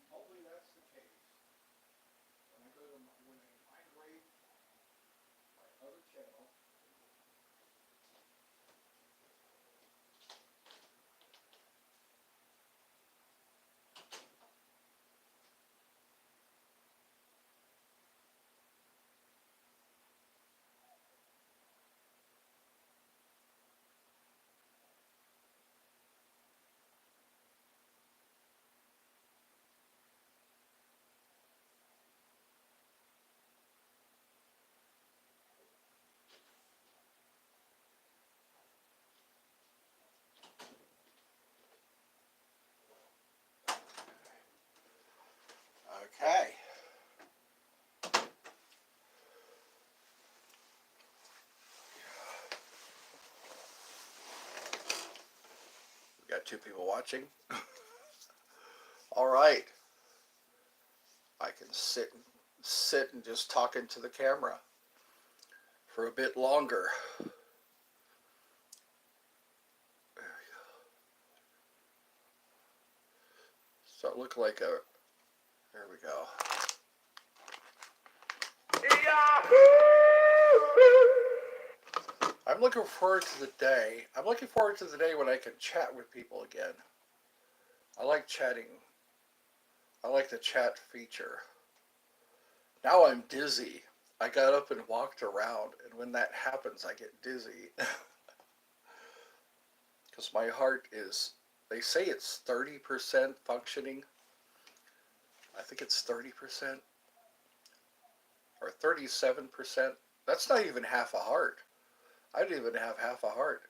Hopefully that's the case. When I migrate my other channel. Okay. We got 2 people watching. All right. I can sit sit and just talk into the camera for a bit longer. So it looked like a, there we go. I'm looking forward to the day. I'm looking forward to the day when I can chat with people again. I like chatting. I like the chat feature. Now I'm dizzy. I got up and walked around, and when that happens, I get dizzy. Because my heart is, they say it's 30% functioning. I think it's 30% or 37%. That's not even half a heart. I don't even have half a heart,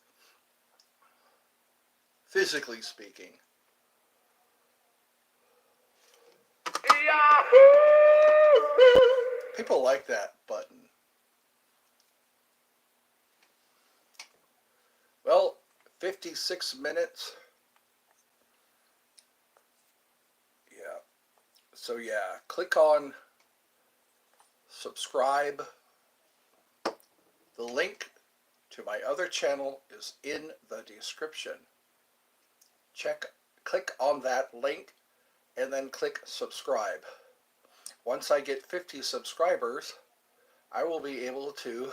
physically speaking. People like that button. Well, 56 minutes. Yeah. So yeah, click on subscribe. The link to my other channel is in the description. Click on that link and then click subscribe. Once I get 50 subscribers, I will be able to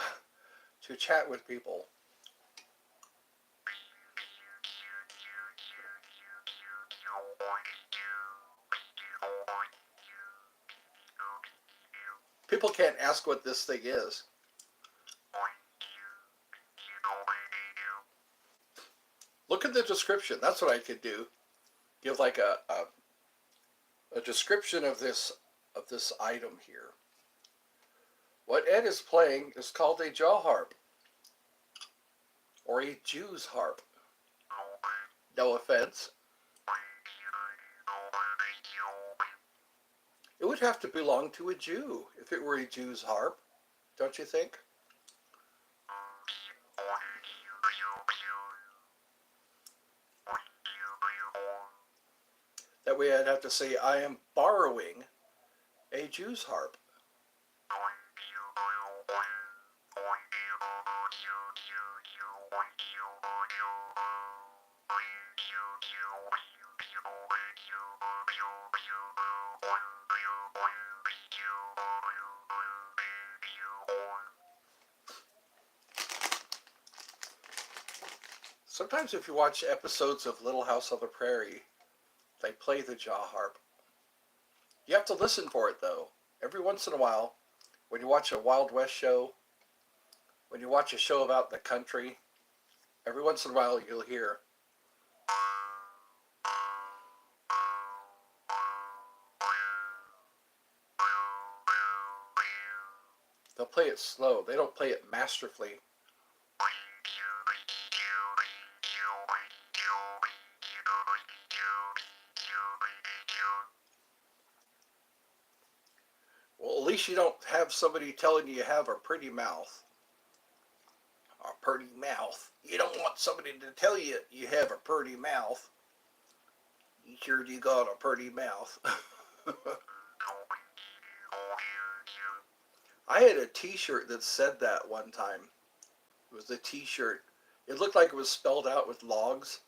chat with people. People can't ask what this thing is. Look at the description. That's what I could do. Give like a description of this item here. What Ed is playing is called a jaw harp, or a Jew's harp. No offense. It would have to belong to a Jew if it were a Jew's harp, don't you think? That way I'd have to say I am borrowing a Jew's harp. Sometimes if you watch episodes of Little House on the Prairie, they play the jaw harp. You have to listen for it though. Every once in a while, when you watch a Wild West show, when you watch a show about the country, every once in a while you'll hear. They'll play it slow. They don't play it masterfully. Well, at least you don't have somebody telling you have a pretty mouth. A pretty mouth. You don't want somebody to tell you you have a pretty mouth. You sure you got a pretty mouth. I had a t-shirt that said that one time. It was a t-shirt. It looked like it was spelled out with logs.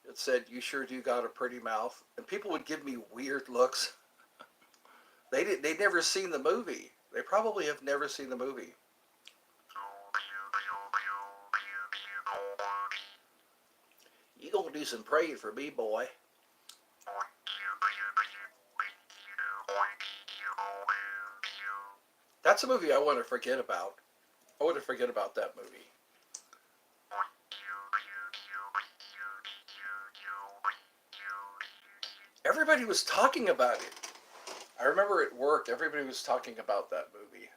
It said, "You sure do got a pretty mouth." And people would give me weird looks. They'd never seen the movie. They probably have never seen the movie. You gonna do some praying for me, boy. That's a movie I want to forget about. I want to forget about that movie. Everybody was talking about it. I remember at work, everybody was talking about that movie.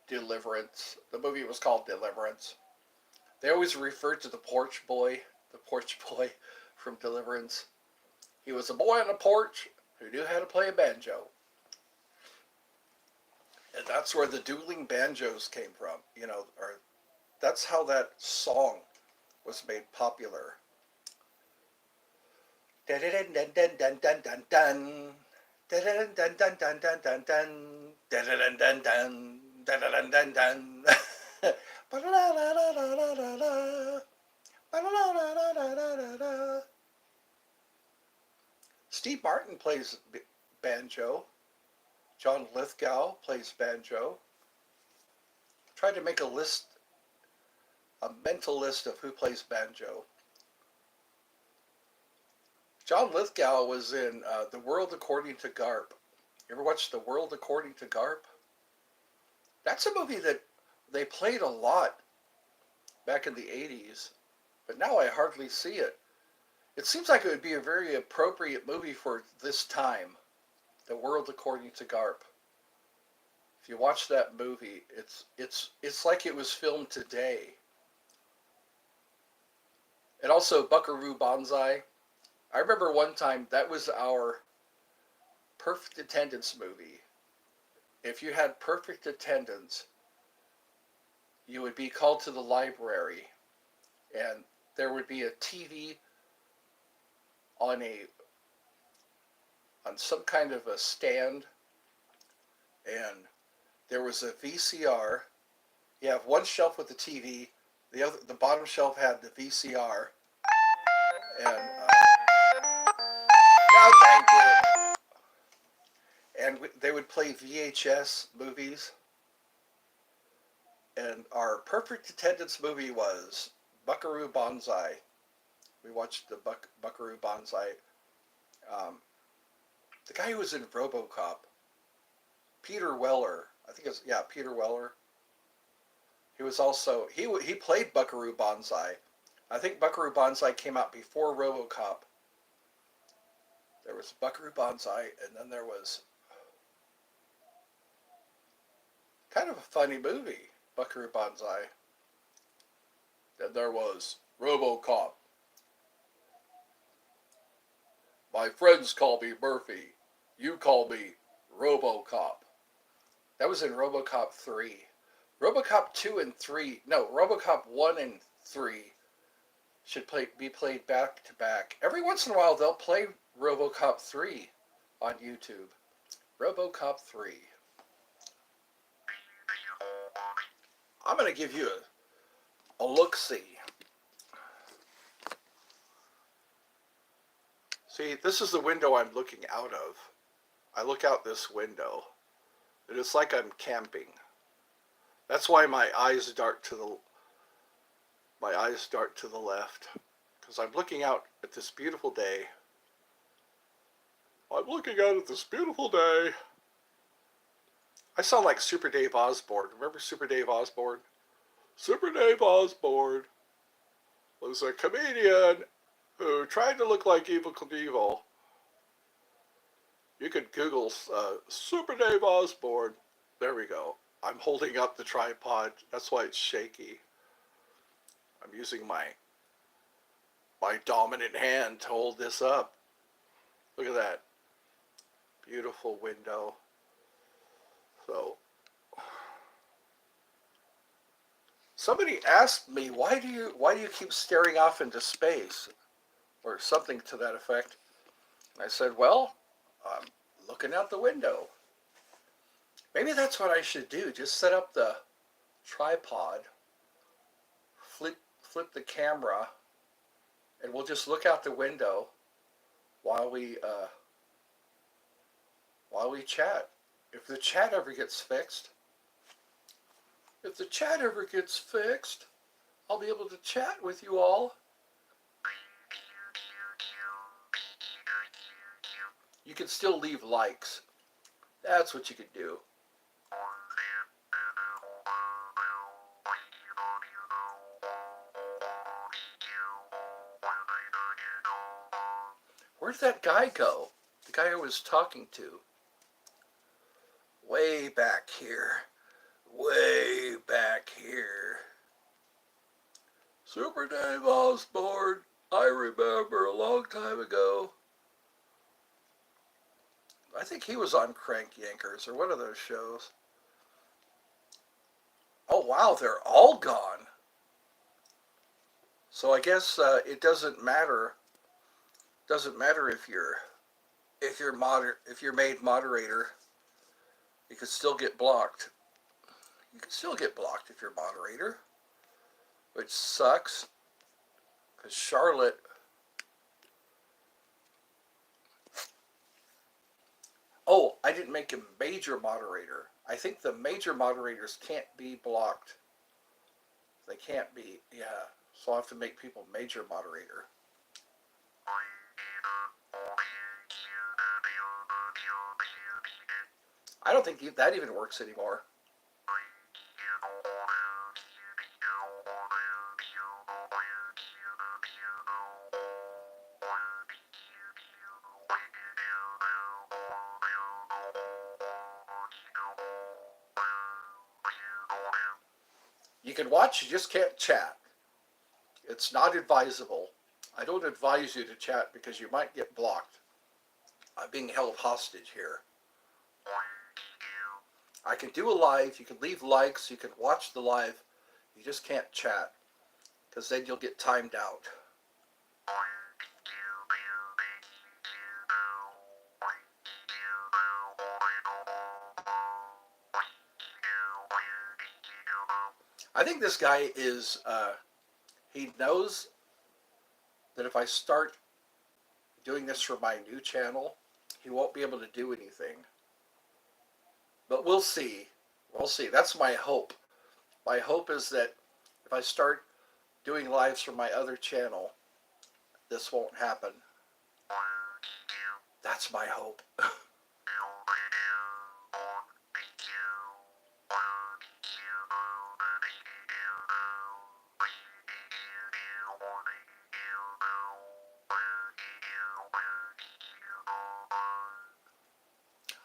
Deliverance. The movie was called Deliverance. They always referred to the porch boy from Deliverance. He was a boy on a porch who knew how to play a banjo. And that's where the dueling banjos came from, you know, or that's how that song was made popular. Dun dun dun dun dun dun dun dun. Dun dun dun dun dun dun dun dun dun dun dun dun dun dun dun. Steve Martin plays banjo. John Lithgow plays banjo. Tried to make a mental list of who plays banjo. John Lithgow was in The World According to Garp. You ever watch The World According to Garp? That's a movie that they played a lot back in the 80s, but now I hardly see it. It seems like it would be a very appropriate movie for this time, The World According to Garp. If you watch that movie, it's like it was filmed today. And also Buckaroo Banzai. I remember one time that was our perfect attendance movie. If you had perfect attendance, you would be called to the library, and there would be a TV on some kind of a stand, and there was a VCR. You have one shelf with the TV, the bottom shelf had the VCR, and no, thank you. And they would play VHS movies, and our perfect attendance movie was Buckaroo Banzai. We watched the Buckaroo Banzai. The guy who was in RoboCop, Peter Weller. I think it's Peter Weller. He was also he played Buckaroo Banzai. I think Buckaroo Banzai came out before RoboCop. There was Buckaroo Banzai, and then there was kind of a funny movie, Buckaroo Banzai. Then there was RoboCop. My friends call me Murphy. You call me RoboCop. That was in RoboCop 3. RoboCop 2 and 3, no, RoboCop 1 and 3 should be played back to back. Every once in a while they'll play RoboCop 3 on YouTube. RoboCop 3. I'm going to give you a look-see. See, this is the window I'm looking out of. I look out this window, and it's like I'm camping. That's why my eyes dart to the left, because I'm looking out at this beautiful day. I'm looking out at this beautiful day. I sound like Super Dave Osborne. Remember Super Dave Osborne? Super Dave Osborne was a comedian who tried to look like Evel Knievel. You could Google Super Dave Osborne. There we go. I'm holding up the tripod. That's why it's shaky. I'm using my dominant hand to hold this up. Look at that. Beautiful window. So, somebody asked me, why do you keep staring off into space? Or something to that effect. And I said, well, I'm looking out the window. Maybe that's what I should do. Just set up the tripod, flip the camera, and we'll just look out the window while we chat. If the chat ever gets fixed, I'll be able to chat with you all. You can still leave likes. That's what you could do. Where did that guy go? The guy I was talking to. Way back here. Way back here. Super Dave Osborne. I remember a long time ago. I think he was on Crank Yankers or one of those shows. Oh wow, they're all gone. So I guess it doesn't matter. Doesn't matter if you're if you're made moderator, you could still get blocked. You can still get blocked if you're moderator, which sucks because Charlotte. Oh, I didn't make him major moderator. I think the major moderators can't be blocked. They can't be, yeah. So I'll have to make people major moderator. I don't think that even works anymore. You can watch, you just can't chat. It's not advisable. I don't advise you to chat because you might get blocked. I'm being held hostage here. I can do a live, you can leave likes, you can watch the live, you just can't chat because then you'll get timed out. I think this guy is, he knows that if I start doing this for my new channel, he won't be able to do anything. But we'll see. We'll see. That's my hope. My hope is that if I start doing lives for my other channel, this won't happen. That's my hope.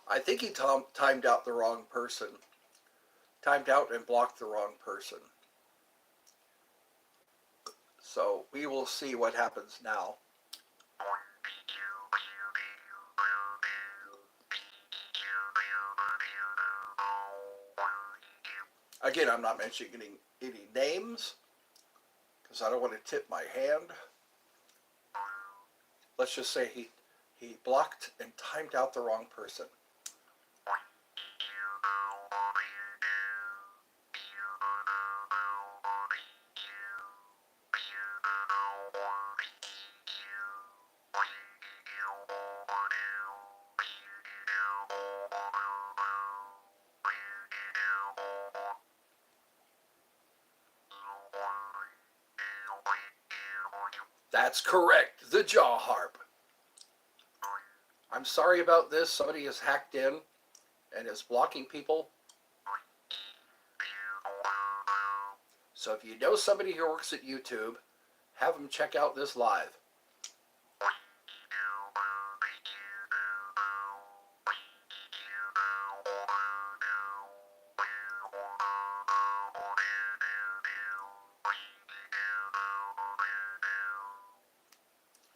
I think he timed out the wrong person. Timed out and blocked the wrong person. So we will see what happens now. Again, I'm not mentioning any names because I don't want to tip my hand. Let's just say he blocked and timed out the wrong person. That's correct, the jaw harp. I'm sorry about this. Somebody has hacked in and is blocking people. So if you know somebody who works at YouTube, have them check out this live.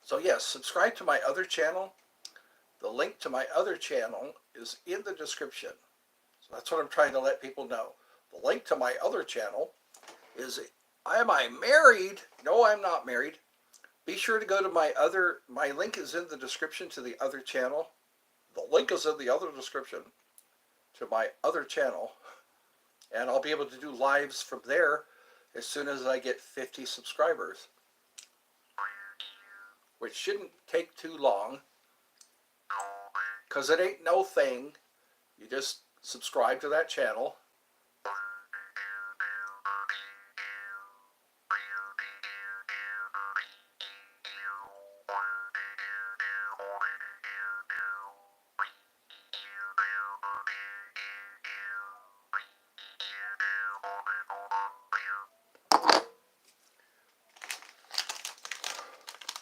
So yes, subscribe to my other channel. The link to my other channel is in the description. So that's what I'm trying to let people know. The link to my other channel is, am I married? No, I'm not married. Be sure to go to my link is in the description to the other channel. The link is in the other description to my other channel. And I'll be able to do lives from there as soon as I get 50 subscribers. Which shouldn't take too long. Because it ain't no thing. You just subscribe to that channel.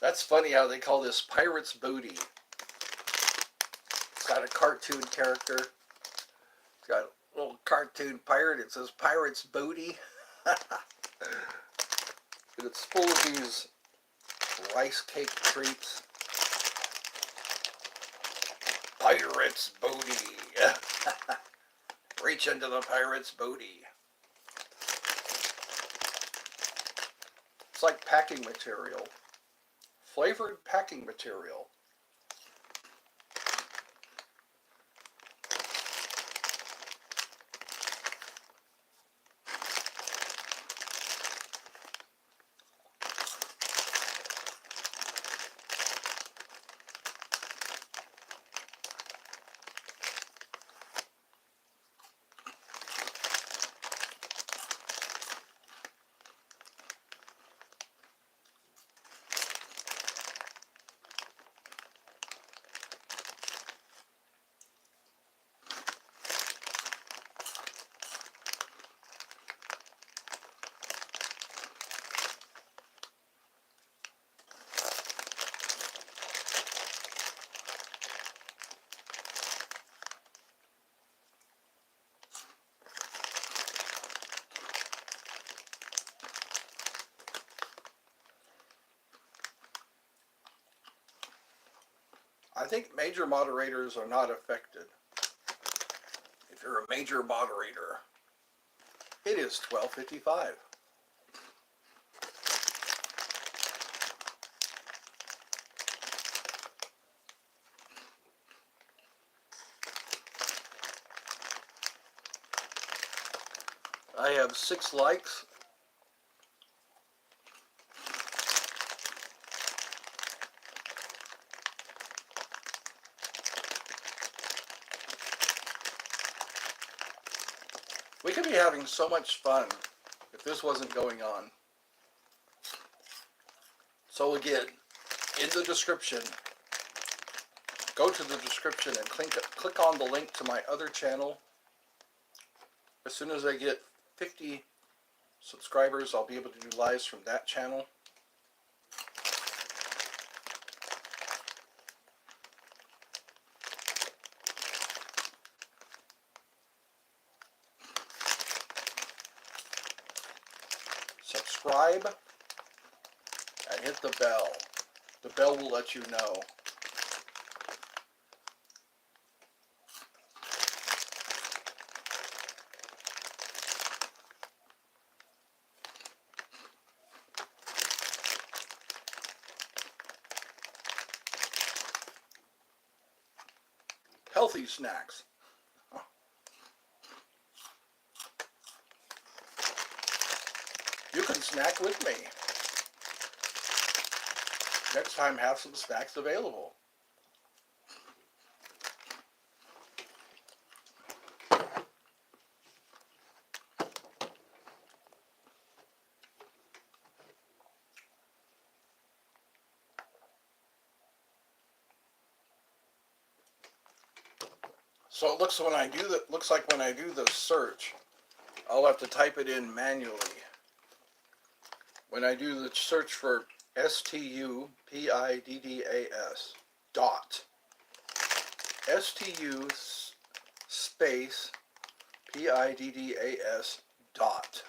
That's funny how they call this Pirate's Booty. It's got a cartoon character. It's got a little cartoon pirate. It says Pirate's Booty. And it's full of these rice cake treats. Pirate's Booty. Reach into the pirate's booty. It's like packing material. Flavored packing material. I think major moderators are not affected. If you're a major moderator, it is 12:55. I have 6 likes. We could be having so much fun if this wasn't going on. So again, in the description, go to the description and click on the link to my other channel. As soon as I get 50 subscribers, I'll be able to do lives from that channel. Subscribe and hit the bell. The bell will let you know. Healthy snacks. You can snack with me. Next time, have some snacks available. So it looks like when I do the search, I'll have to type it in manually. When I do the search for STUPIDDAS dot STU space PIDDAS dot.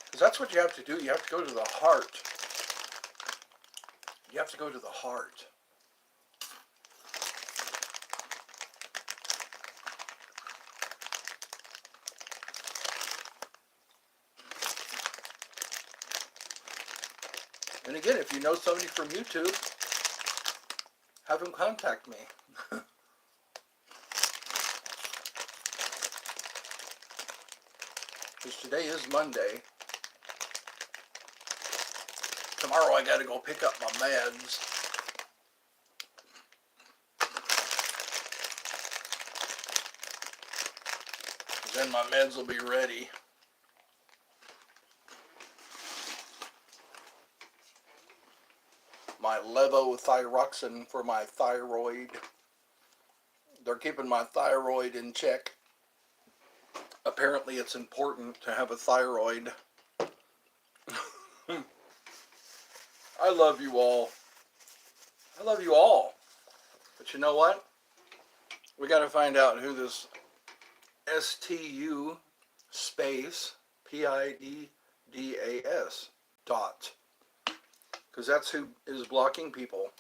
Because that's what you have to do. You have to go to the heart. You have to go to the heart. And again, if you know somebody from YouTube, have them contact me. Because today is Monday. Tomorrow I gotta go pick up my meds. Then my meds will be ready. My levothyroxine for my thyroid. They're keeping my thyroid in check. Apparently it's important to have a thyroid. I love you all. I love you all. But you know what? We got to find out who this STU space PIDDAS dot. Because that's who is blocking people.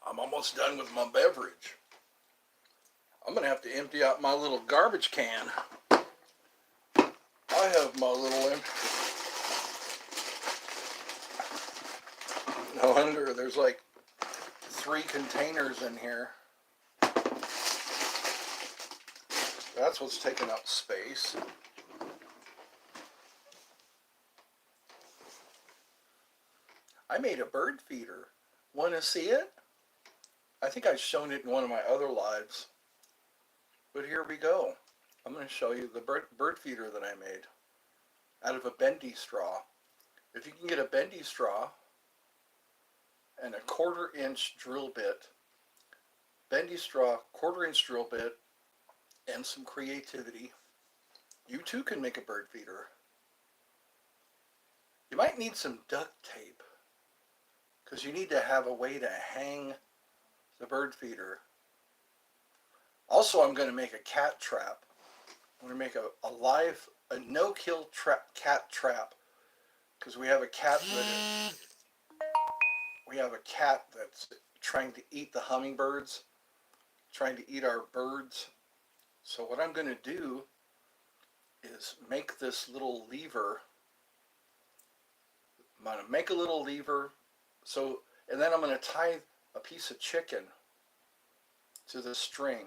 I'm almost done with my beverage. I'm going to have to empty out my little garbage can. I have my little no wonder there's like 3 containers in here. That's what's taking up space. I made a bird feeder. Want to see it? I think I've shown it in one of my other lives. But here we go. I'm going to show you the bird feeder that I made out of a bendy straw. If you can get a bendy straw and a 1/4 inch drill bit, bendy straw, 1/4 inch drill bit, and some creativity, you too can make a bird feeder. You might need some duct tape, because you need to have a way to hang the bird feeder. Also, I'm going to make a cat trap. I'm going to make a no-kill cat trap, because we have a cat that's trying to eat the hummingbirds, trying to eat our birds. So what I'm going to do is make this little lever. I'm going to make a little lever. And then I'm going to tie a piece of chicken to the string.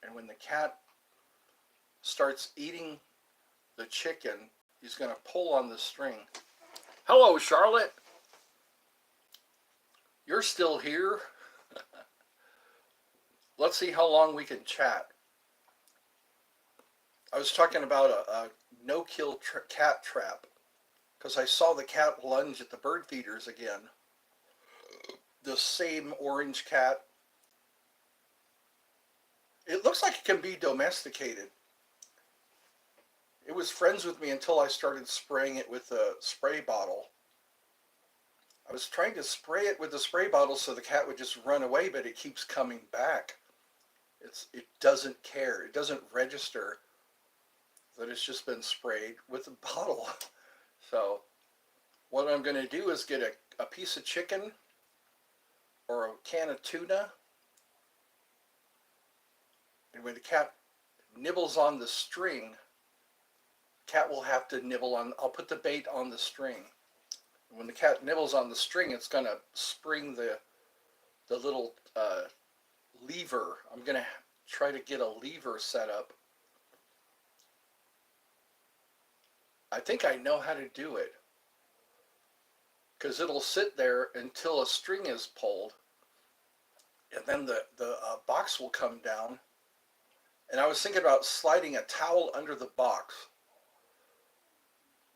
And when the cat starts eating the chicken, he's going to pull on the string. Hello, Charlotte. You're still here? Let's see how long we can chat. I was talking about a no-kill cat trap, because I saw the cat lunge at the bird feeders again. The same orange cat. It looks like it can be domesticated. It was friends with me until I started spraying it with a spray bottle. I was trying to spray it with the spray bottle so the cat would just run away, but it keeps coming back. It doesn't care. It doesn't register that it's just been sprayed with a bottle. So what I'm going to do is get a piece of chicken or a can of tuna, and when the cat nibbles on the string, cat will have to nibble on, I'll put the bait on the string. When the cat nibbles on the string, it's going to spring the little lever. I'm going to try to get a lever set up. I think I know how to do it, because it'll sit there until a string is pulled, and then the box will come down. And I was thinking about sliding a towel under the box,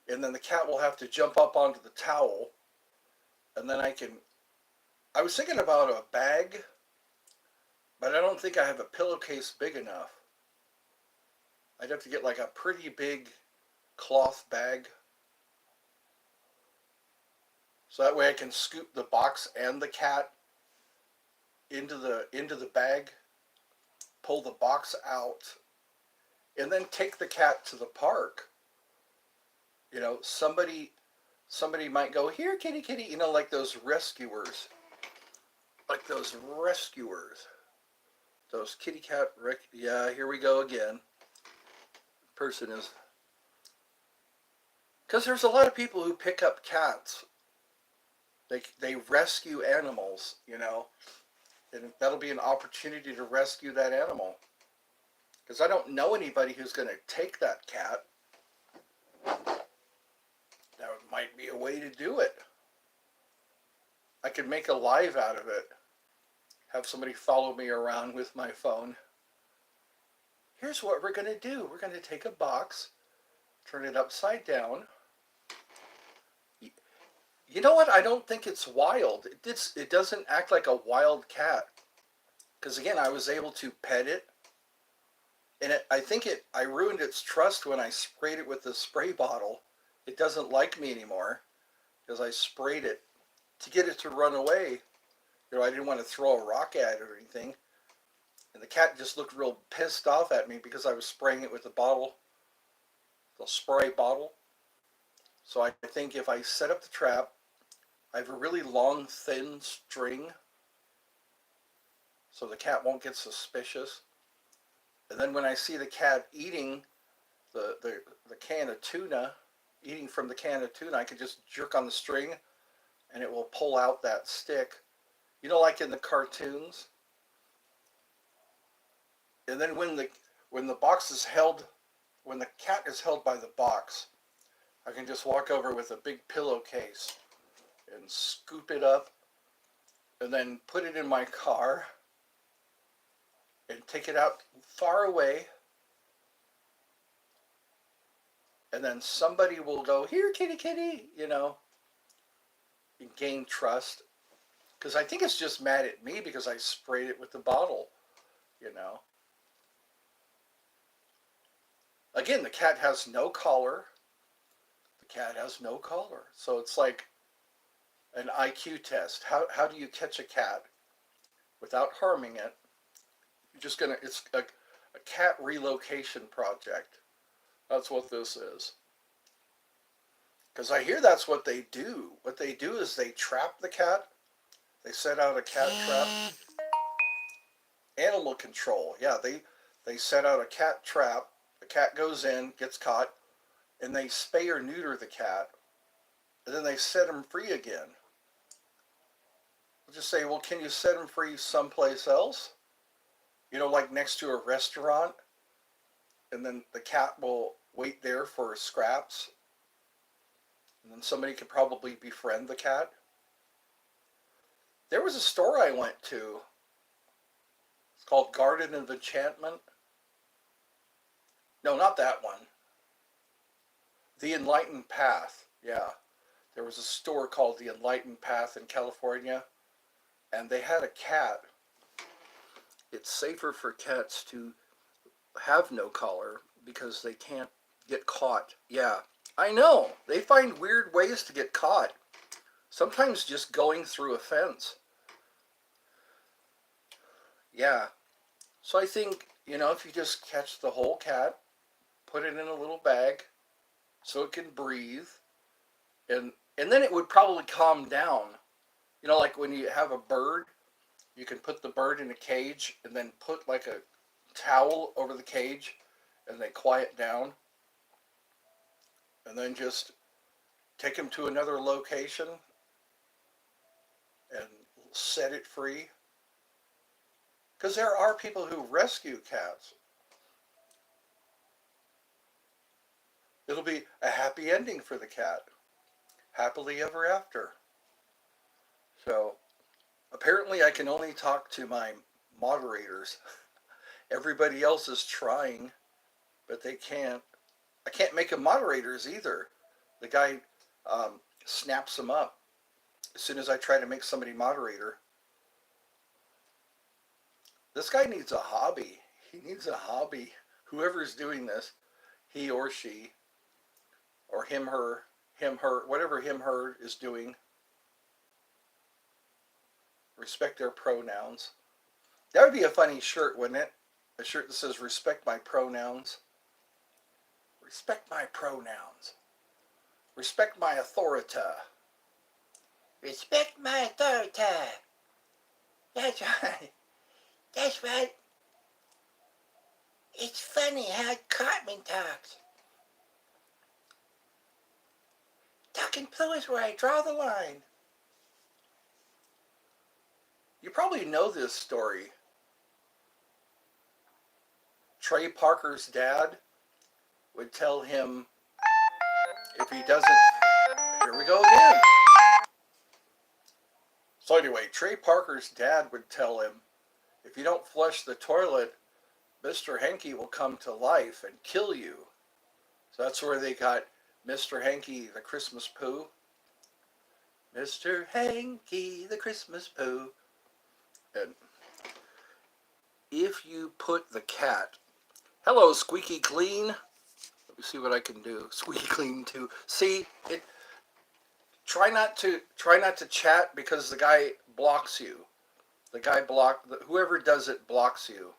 and then the cat will have to jump up onto the towel, and then I was thinking about a bag, but I don't think I have a pillowcase big enough. I'd have to get like a pretty big cloth bag, so that way I can scoop the box and the cat into the bag, pull the box out, and then take the cat to the park. You know, somebody might go, "Here, kitty, kitty," you know, like those rescuers. Those kitty cat yeah, here we go again. Person is, because there's a lot of people who pick up cats. They rescue animals, you know, and that'll be an opportunity to rescue that animal. Because I don't know anybody who's going to take that cat. That might be a way to do it. I could make a live out of it. Have somebody follow me around with my phone. Here's what we're going to do. We're going to take a box, turn it upside down. You know what? I don't think it's wild. It doesn't act like a wild cat. Because again, I was able to pet it. And I ruined its trust when I sprayed it with the spray bottle. It doesn't like me anymore because I sprayed it to get it to run away. You know, I didn't want to throw a rock at it or anything. And the cat just looked real pissed off at me because I was spraying it with the bottle, the spray bottle. So I think if I set up the trap, I have a really long, thin string so the cat won't get suspicious. And then when I see the cat eating the can of tuna, eating from the can of tuna, I can just jerk on the string and it will pull out that stick. You know, like in the cartoons? And then when the box is held, when the cat is held by the box, I can just walk over with a big pillowcase and scoop it up and then put it in my car and take it out far away. And then somebody will go, "Here, kitty, kitty," you know, and gain trust. Because I think it's just mad at me because I sprayed it with the bottle, you know. Again, the cat has no collar. The cat has no collar. So it's like, an IQ test. How do you catch a cat without harming it? You're just gonna, it's a cat relocation project. That's what this is. Because I hear that's what they do. What they do is they trap the cat. They set out a cat trap. Animal control. Yeah, they set out a cat trap. The cat goes in, gets caught, and they spay or neuter the cat, and then they set him free again. I'll just say, well, can you set him free someplace else? You know, like next to a restaurant, and then the cat will wait there for scraps, and then somebody could probably befriend the cat. There was a store I went to. It's called Garden of Enchantment. No, not that one. The Enlightened Path. Yeah. There was a store called The Enlightened Path in California, and they had a cat. It's safer for cats to have no collar because they can't get caught. Yeah, I know. They find weird ways to get caught. Sometimes just going through a fence. Yeah. So I think, you know, if you just catch the whole cat, put it in a little bag so it can breathe, and then it would probably calm down. You know, like when you have a bird, you can put the bird in a cage and then put like a towel over the cage and they quiet down, and then just take him to another location and set it free. Because there are people who rescue cats. It'll be a happy ending for the cat. Happily ever after. So apparently I can only talk to my moderators. Everybody else is trying, but they can't. I can't make them moderators either. The guy snaps them up as soon as I try to make somebody moderator. This guy needs a hobby. He needs a hobby. Whoever's doing this, he or she, or him, her, whatever him, her is doing. Respect their pronouns. That would be a funny shirt, wouldn't it? A shirt that says respect my pronouns. Respect my pronouns. Respect my authority. Respect my authority. That's right. That's right. It's funny how Cartman talks. Talking blue is where I draw the line. You probably know this story. Trey Parker's dad would tell him if he doesn't... Here we go again. So anyway, Trey Parker's dad would tell him, if you don't flush the toilet, Mr. Hanky will come to life and kill you. So that's where they got Mr. Hanky the Christmas Pooh. Mr. Hanky the Christmas Pooh. And if you put the cat... Hello, Squeaky Clean. Let me see what I can do. Squeaky Clean too. See, it. Try not to chat because the guy blocks you. Whoever does it blocks you.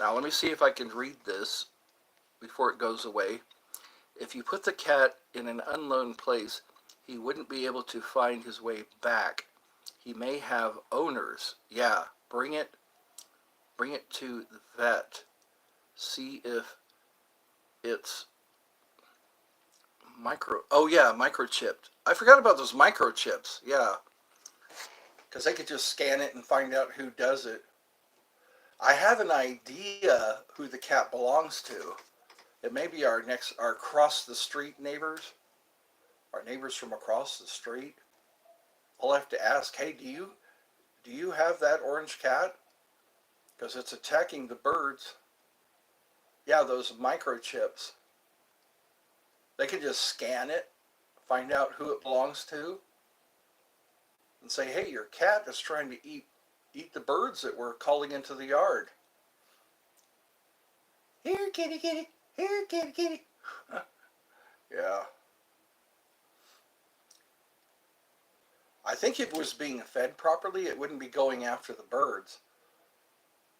Now let me see if I can read this before it goes away. If you put the cat in an unknown place, he wouldn't be able to find his way back. He may have owners. Yeah, bring it to the vet. See if it's microchipped. I forgot about those microchips. Yeah, because they could just scan it and find out who does it. I have an idea who the cat belongs to. It may be our across the street neighbors, our neighbors from across the street. I'll have to ask, hey, do you have that orange cat? Because it's attacking the birds. Yeah, those microchips. They can just scan it, find out who it belongs to, and say, hey, your cat is trying to eat the birds that we're calling into the yard. Here, kitty, kitty. Here, kitty, kitty. Yeah. I think if it was being fed properly, it wouldn't be going after the birds.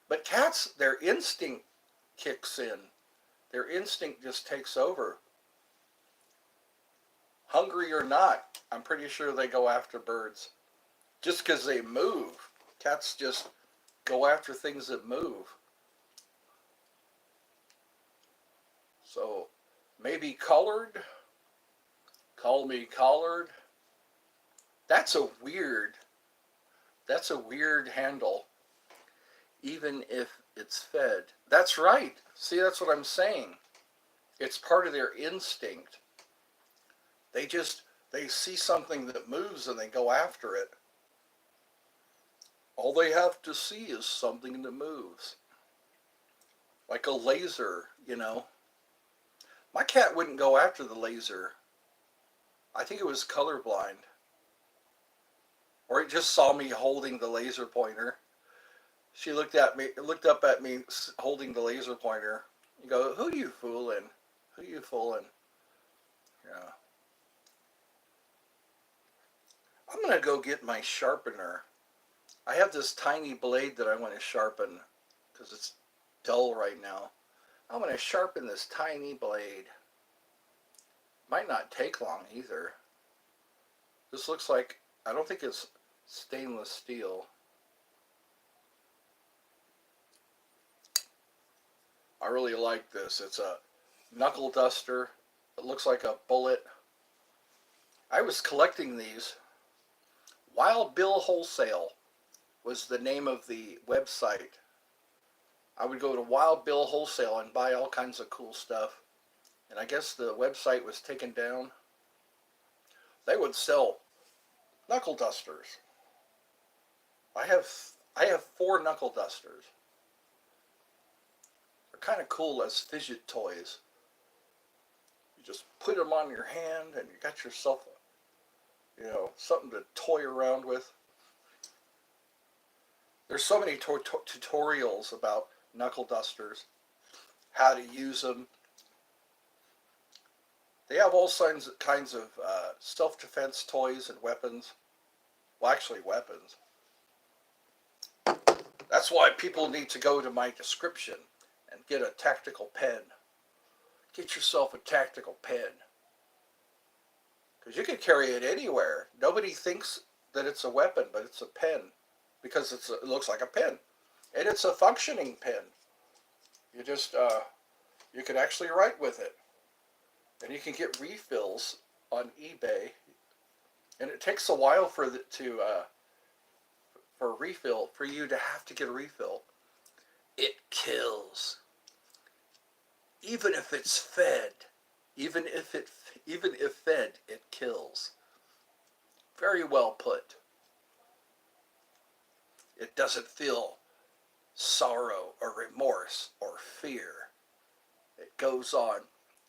But cats, their instinct kicks in. Their instinct just takes over. Hungry or not, I'm pretty sure they go after birds. Just because they move. Cats just go after things that move. So maybe colored. Call me collared. That's a weird. That's a weird handle. Even if it's fed. That's right. See, that's what I'm saying. It's part of their instinct. They see something that moves and they go after it. All they have to see is something that moves. Like a laser, you know. My cat wouldn't go after the laser. I think it was colorblind. Or it just saw me holding the laser pointer. She looked up at me holding the laser pointer. You go, who you fooling? Who you fooling? Yeah. I'm going to go get my sharpener. I have this tiny blade that I want to sharpen because it's dull right now. I'm going to sharpen this tiny blade. Might not take long either. This looks like, I don't think it's stainless steel. I really like this. It's a knuckle duster. It looks like a bullet. I was collecting these. Wild Bill Wholesale was the name of the website. I would go to Wild Bill Wholesale and buy all kinds of cool stuff. And I guess the website was taken down. They would sell knuckle dusters. I have 4 knuckle dusters. They're kind of cool as fidget toys. You just put them on your hand and you got yourself, something to toy around with. There's so many tutorials about knuckle dusters, how to use them. They have all kinds of self-defense toys and weapons. Well, actually weapons. That's why people need to go to my description and get a tactical pen. Get yourself a tactical pen. Because you can carry it anywhere. Nobody thinks that it's a weapon, but it's a pen. Because it looks like a pen. And it's a functioning pen. You just, you can actually write with it. And you can get refills on eBay. And it takes a while for you to have to get a refill. It kills. Even if it's fed. Even if fed, it kills. Very well put. It doesn't feel sorrow or remorse or fear. It goes on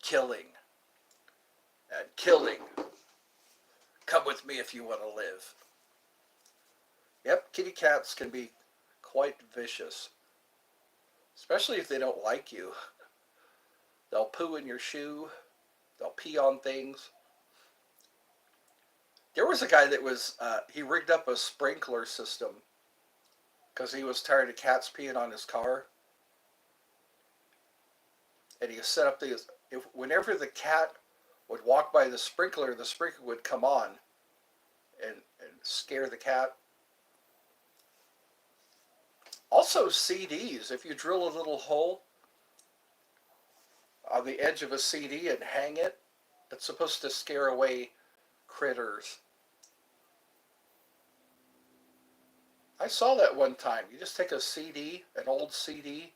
killing and killing. Come with me if you want to live. Yep, kitty cats can be quite vicious. Especially if they don't like you. They'll poo in your shoe. They'll pee on things. There was a guy that he rigged up a sprinkler system because he was tired of cats peeing on his car. And he set up whenever the cat would walk by the sprinkler would come on and scare the cat. Also CDs, if you drill a little hole on the edge of a CD and hang it, it's supposed to scare away critters. I saw that one time. You just take a CD, an old CD,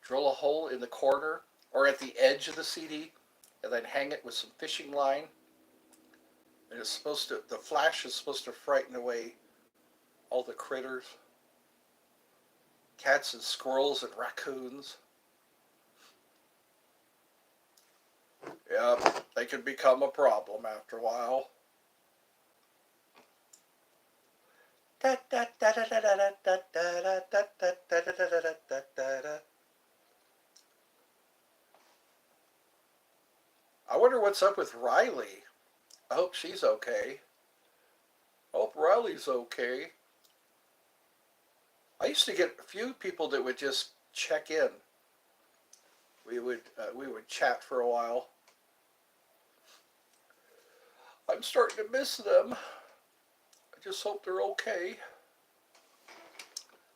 drill a hole in the corner or at the edge of the CD, and then hang it with some fishing line. And the flash is supposed to frighten away all the critters. Cats and squirrels and raccoons. Yeah, they can become a problem after a while. I wonder what's up with Riley. I hope she's okay. Hope Riley's okay. I used to get a few people that would just check in. We would chat for a while. I'm starting to miss them. I just hope they're okay.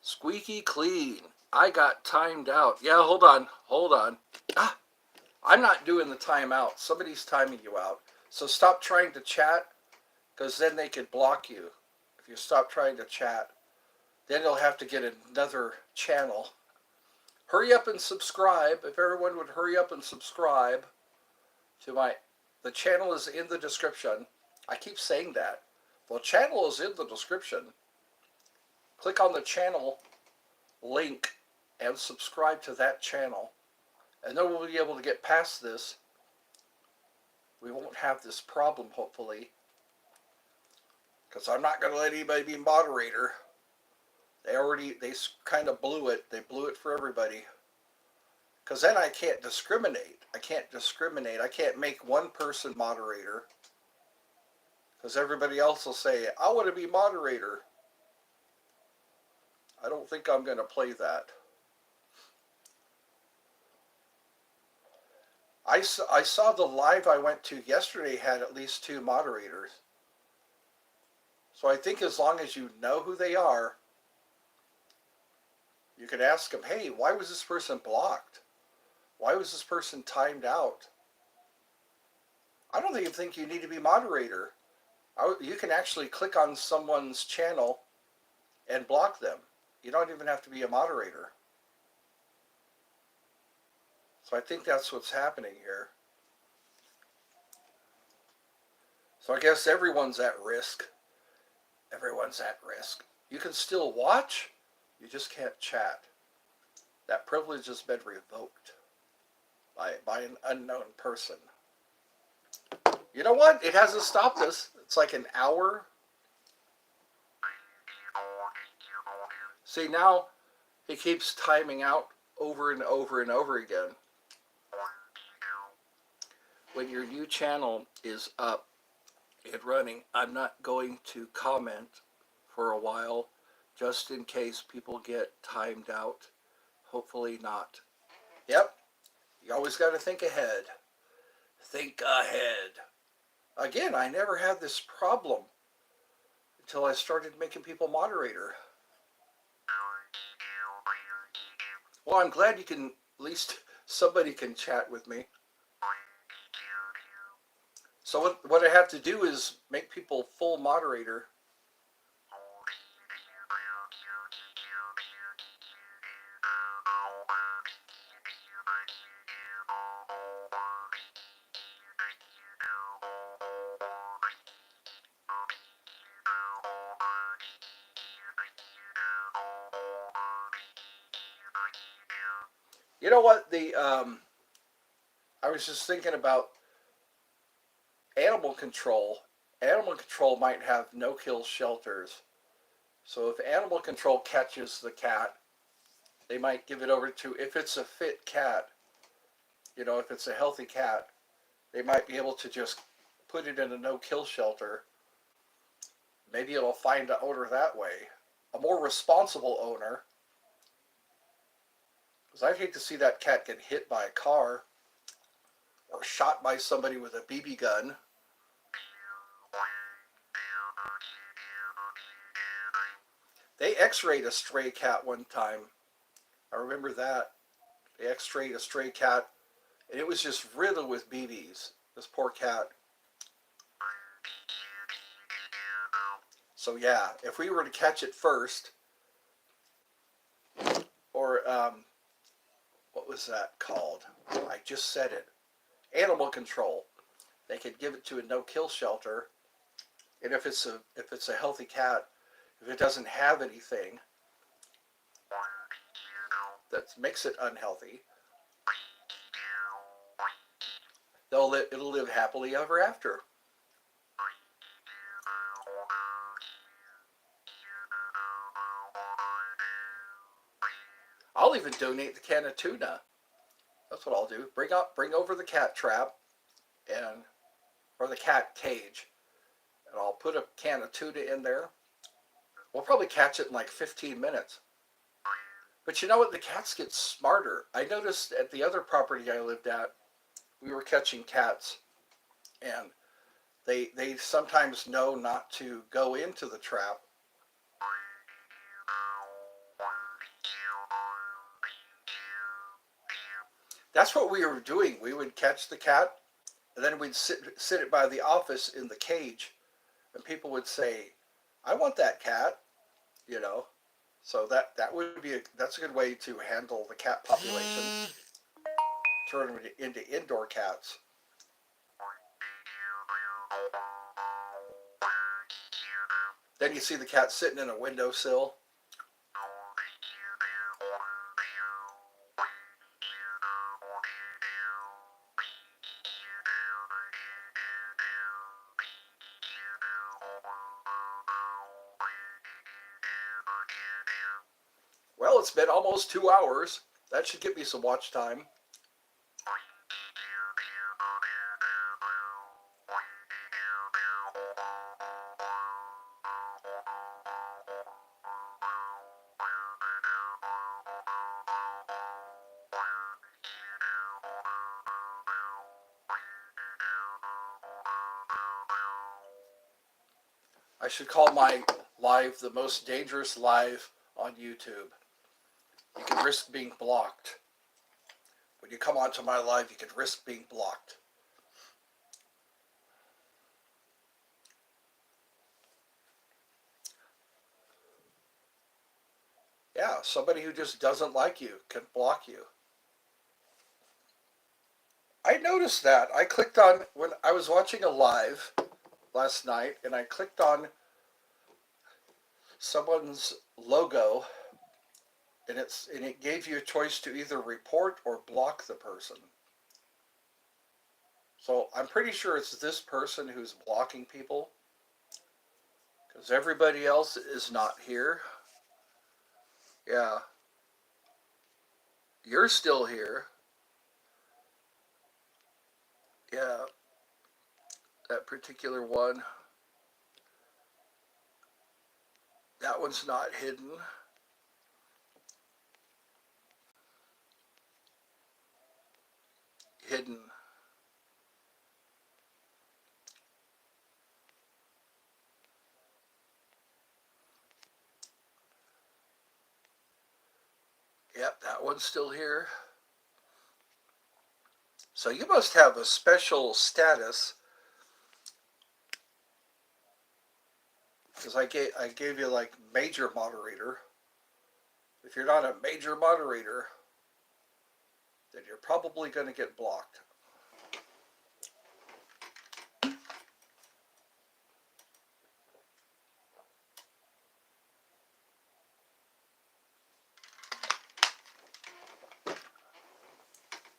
Squeaky clean. I got timed out. Yeah, hold on. Hold on. Ah, I'm not doing the timeout. Somebody's timing you out. So stop trying to chat, because then they could block you. If you stop trying to chat, then you'll have to get another channel. Hurry up and subscribe. If everyone would hurry up and subscribe to the channel is in the description. I keep saying that. The channel is in the description. Click on the channel link and subscribe to that channel. And then we'll be able to get past this. We won't have this problem, hopefully. Because I'm not going to let anybody be moderator. They kind of blew it. They blew it for everybody. Because then I can't discriminate. I can't make one person moderator. Because everybody else will say, I want to be moderator. I don't think I'm going to play that. I saw the live I went to yesterday had at least 2 moderators. So I think as long as you know who they are, you could ask them, hey, why was this person blocked? Why was this person timed out? I don't even think you need to be moderator. You can actually click on someone's channel and block them. You don't even have to be a moderator. So I think that's what's happening here. So I guess everyone's at risk. Everyone's at risk. You can still watch, you just can't chat. That privilege has been revoked by an unknown person. You know what? It hasn't stopped us. It's like an hour. See, now he keeps timing out over and over and over again. When your new channel is up and running, I'm not going to comment for a while, just in case people get timed out. Hopefully not. Yep. You always got to think ahead. Think ahead. Again, I never had this problem until I started making people moderator. Well, I'm glad you can, at least somebody can chat with me. So what I have to do is make people full moderator. You know what? I was just thinking about animal control. Animal control might have no-kill shelters. So if animal control catches the cat, they might give it over to, if it's a fit cat, if it's a healthy cat, they might be able to just put it in a no-kill shelter. Maybe it'll find an owner that way. A more responsible owner. Because I'd hate to see that cat get hit by a car or shot by somebody with a BB gun. They x-rayed a stray cat one time. I remember that. They x-rayed a stray cat, and it was just riddled with BBs. This poor cat. So yeah, if we were to catch it first, or what was that called? I just said it. Animal control. They could give it to a no-kill shelter, and if it's a healthy cat, if it doesn't have anything that makes it unhealthy, it'll live happily ever after. I'll even donate the can of tuna. That's what I'll do. Bring over the cat trap or the cat cage. and I'll put a can of tuna in there. We'll probably catch it in like 15 minutes. But you know what? The cats get smarter. I noticed at the other property I lived at, we were catching cats, and they sometimes know not to go into the trap. That's what we were doing. We would catch the cat, and then we'd sit it by the office in the cage, and people would say, "I want that cat," you know. So that would be that's a good way to handle the cat population. Turn them into indoor cats. Then you see the cat sitting in a windowsill. Well, it's been almost 2 hours. That should give me some watch time. I should call my live the most dangerous live on YouTube. You can risk being blocked. When you come onto my live, you can risk being blocked. Yeah, somebody who just doesn't like you can block you. I noticed that. I clicked on, when I was watching a live last night, and I clicked on someone's logo, and it gave you a choice to either report or block the person. So I'm pretty sure it's this person who's blocking people, because everybody else is not here. Yeah, you're still here. Yeah, that particular one. That one's not hidden. Hidden. Yep, that one's still here. So you must have a special status, because I gave you like major moderator. If you're not a major moderator, then you're probably going to get blocked.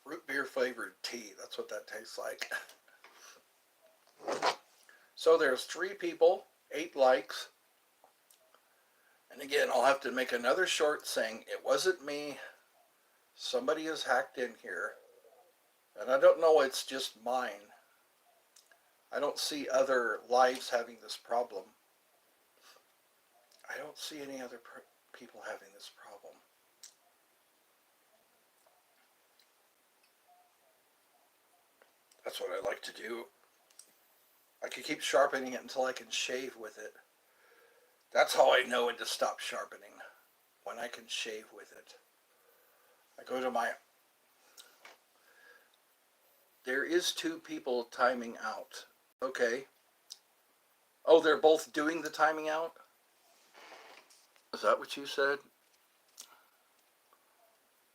Root beer flavored tea. That's what that tastes like. So there's 3 people, 8 likes. And again, I'll have to make another short saying, it wasn't me. Somebody has hacked in here. And I don't know, it's just mine. I don't see other lives having this problem. I don't see any other people having this problem. That's what I like to do. I can keep sharpening it until I can shave with it. That's how I know when to stop sharpening. When I can shave with it. I go to my... There is 2 people timing out. Okay. Oh, they're both doing the timing out? Is that what you said?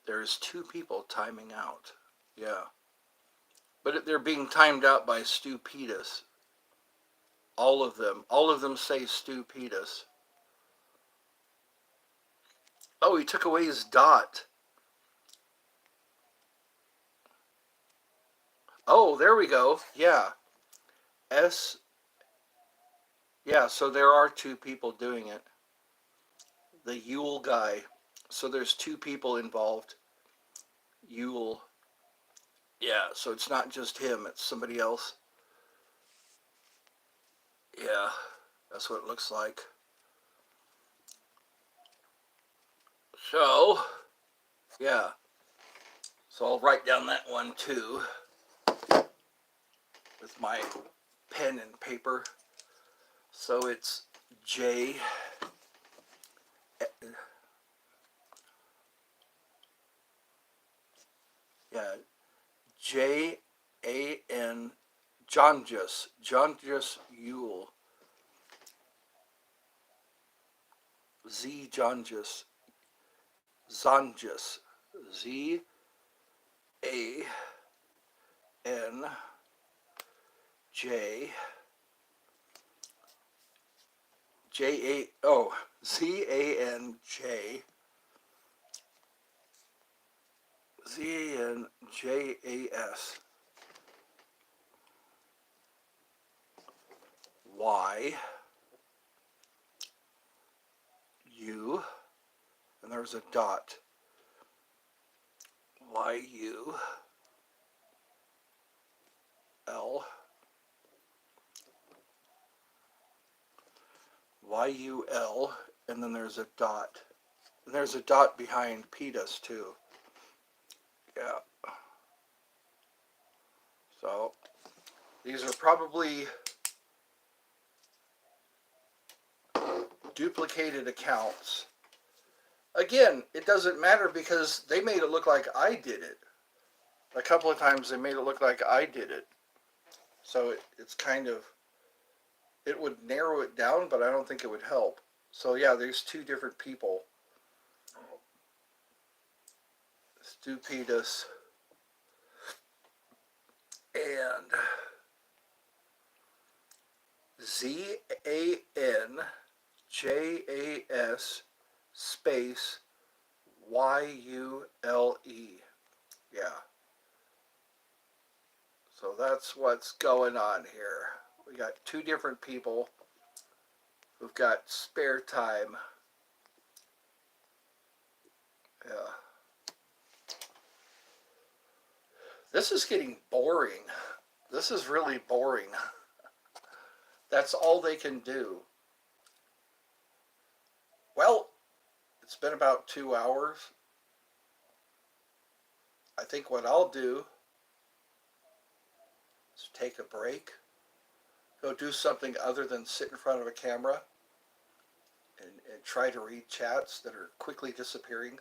There's 2 people timing out. Yeah. But they're being timed out by Stupidus. All of them. All of them say Stupidus. Oh, he took away his dot. Oh, there we go. Yeah. S. Yeah, so there are 2 people doing it. The Yule guy. So there's 2 people involved. Yule. Yeah, so it's not just him, it's somebody else. Yeah, that's what it looks like. So, yeah. So I'll write down that one too with my pen and paper. So it's J. Yeah, Jan Jonjus Yule, Z Jonjus Zonjus, Z A N J J A oh Z A N J Z A N J A S Y U, and there's a dot. Y U L Y U L, and then there's a dot. And there's a dot behind Petus too. Yeah. So these are probably duplicated accounts. Again, it doesn't matter because they made it look like I did it. A couple of times they made it look like I did it. So it's kind of, it would narrow it down, but I don't think it would help. So yeah, there's two different people. Stupidus and ZANJAS space YULE. Yeah. So that's what's going on here. We got two different people who've got spare time. Yeah. This is getting boring. This is really boring. That's all they can do. Well, it's been about 2 hours. I think what I'll do is take a break, go do something other than sit in front of a camera and try to read chats that are quickly disappearing.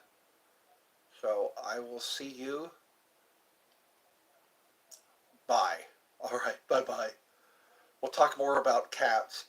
So I will see you. Bye. All right, bye-bye. We'll talk more about cats.